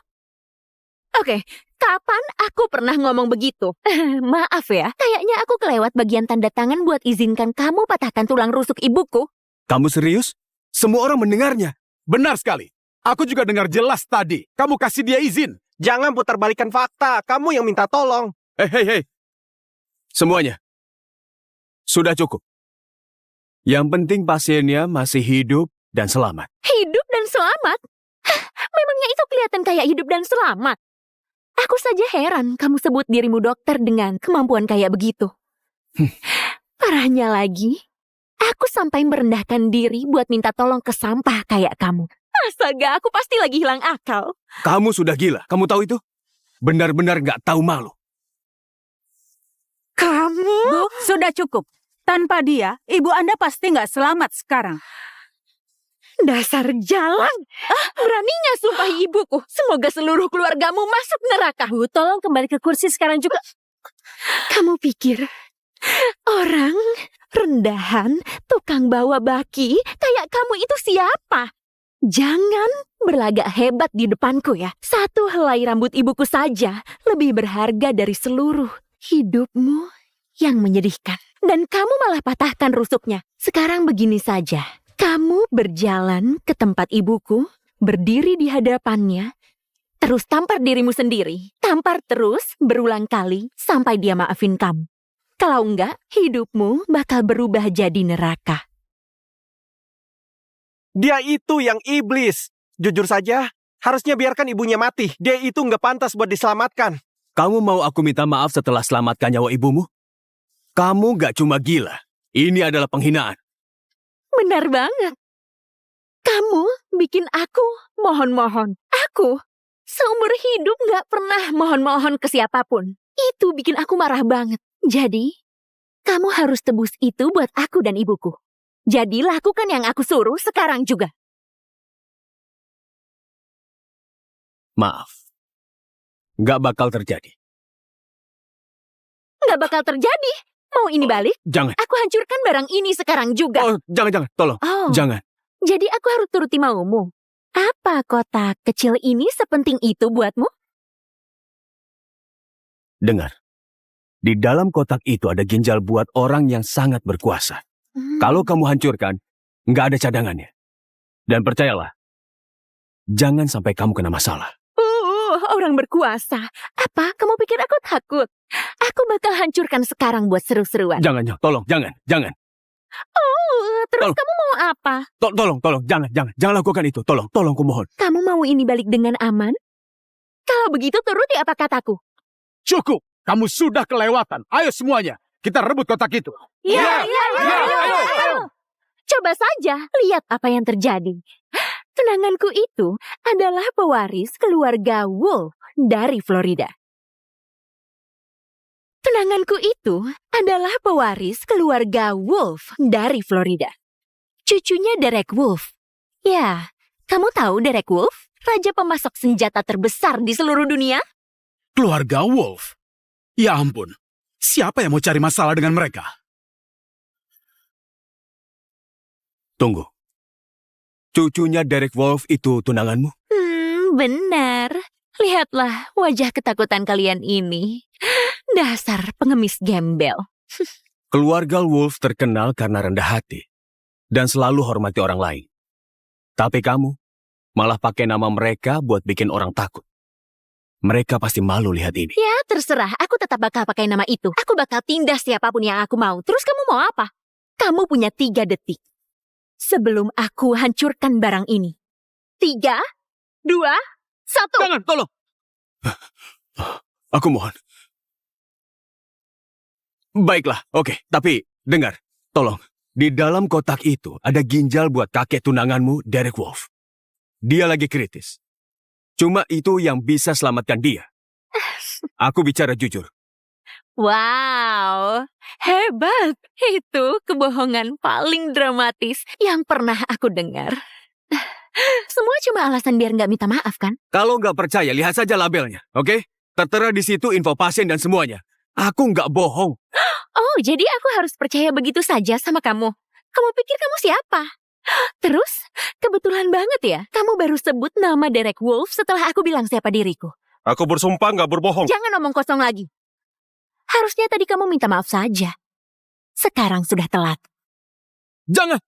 Oke, kapan aku pernah ngomong begitu? Maaf ya, kayaknya aku kelewat bagian tanda tangan buat izinkan kamu patahkan tulang rusuk ibuku. Kamu serius? Semua orang mendengarnya. Benar sekali. Aku juga dengar jelas tadi. Kamu kasih dia izin. Jangan putarbalikkan fakta. Kamu yang minta tolong. Hei. Semuanya. Sudah cukup. Yang penting pasiennya masih hidup dan selamat. Hidup dan selamat? Hah, memangnya itu kelihatan kayak hidup dan selamat? Aku saja heran kamu sebut dirimu dokter dengan kemampuan kayak begitu. Parahnya lagi, aku sampai merendahkan diri buat minta tolong ke sampah kayak kamu. Astaga, aku pasti lagi hilang akal. Kamu sudah gila. Kamu tahu itu? Benar-benar nggak tahu malu. Kamu? Bu, sudah cukup. Tanpa dia, ibu Anda pasti nggak selamat sekarang. Dasar jalan. Beraninya sumpahi ibuku. Semoga seluruh keluargamu masuk neraka. Bu, tolong kembali ke kursi sekarang juga. Kamu pikir orang rendahan, tukang bawa baki, kayak kamu itu siapa? Jangan berlagak hebat di depanku ya. Satu helai rambut ibuku saja lebih berharga dari seluruh hidupmu yang menyedihkan. Dan kamu malah patahkan rusuknya. Sekarang begini saja. Kamu berjalan ke tempat ibuku, berdiri di hadapannya, terus tampar dirimu sendiri. Tampar terus berulang kali sampai dia maafin kamu. Kalau enggak, hidupmu bakal berubah jadi neraka. Dia itu yang iblis. Jujur saja, harusnya biarkan ibunya mati. Dia itu nggak pantas buat diselamatkan. Kamu mau aku minta maaf setelah selamatkan nyawa ibumu? Kamu gak cuma gila. Ini adalah penghinaan. Benar banget. Kamu bikin aku mohon-mohon. Aku seumur hidup gak pernah mohon-mohon ke siapapun. Itu bikin aku marah banget. Jadi, kamu harus tebus itu buat aku dan ibuku. Jadi lakukan yang aku suruh sekarang juga. Maaf. Gak bakal terjadi. Gak bakal terjadi. Mau ini balik? Jangan. Aku hancurkan barang ini sekarang juga. Oh, jangan. Tolong. Oh, Jangan. jadi aku harus turuti maumu. Apa kotak kecil ini sepenting itu buatmu? Dengar. Di dalam kotak itu ada ginjal buat orang yang sangat berkuasa. Kalau kamu hancurkan, nggak ada cadangannya. Dan percayalah, jangan sampai kamu kena masalah. Orang berkuasa. Apa? Kamu pikir aku takut? Aku bakal hancurkan sekarang buat seru-seruan. Jangan, tolong, jangan. Terus Tolong. kamu mau apa? Tolong, jangan lakukan itu. Tolong, kumohon. Kamu mau ini balik dengan aman? Kalau begitu turuti apa kataku. Cukup, kamu sudah kelewatan. Ayo semuanya, kita rebut kotak itu. Iya. Coba saja lihat apa yang terjadi. Tunanganku itu adalah pewaris keluarga Wolf dari Florida. Tunanganku itu adalah pewaris keluarga Wolf dari Florida. Cucunya Derek Wolf. Ya, kamu tahu Derek Wolf? Raja pemasok senjata terbesar di seluruh dunia? Keluarga Wolf. Ya ampun, siapa yang mau cari masalah dengan mereka? Tunggu. Cucunya Derek Wolf itu tunanganmu? Benar. Lihatlah wajah ketakutan kalian ini. Dasar pengemis gembel. Keluarga Wolf terkenal karena rendah hati dan selalu hormati orang lain. Tapi kamu malah pakai nama mereka buat bikin orang takut. Mereka pasti malu lihat ini. Ya, terserah. Aku tetap bakal pakai nama itu. Aku bakal tindas siapapun yang aku mau. Terus kamu mau apa? Kamu punya 3 detik. Sebelum aku hancurkan barang ini. 3, 2, 1. Jangan, tolong. Aku mohon. Baiklah, oke. Tapi, dengar. Tolong. Di dalam kotak itu ada ginjal buat kakek tunanganmu, Derek Wolf. Dia lagi kritis. Cuma itu yang bisa selamatkan dia. Aku bicara jujur. Wow, hebat. Itu kebohongan paling dramatis yang pernah aku dengar. Semua cuma alasan biar nggak minta maaf, kan? Kalau nggak percaya, lihat saja labelnya, oke? Tertera di situ info pasien dan semuanya. Aku nggak bohong. Oh, jadi aku harus percaya begitu saja sama kamu? Kamu pikir kamu siapa? Terus, kebetulan banget ya, kamu baru sebut nama Derek Wolf setelah aku bilang siapa diriku. Aku bersumpah nggak berbohong. Jangan omong kosong lagi. Harusnya tadi kamu minta maaf saja. Sekarang sudah telat. Jangan!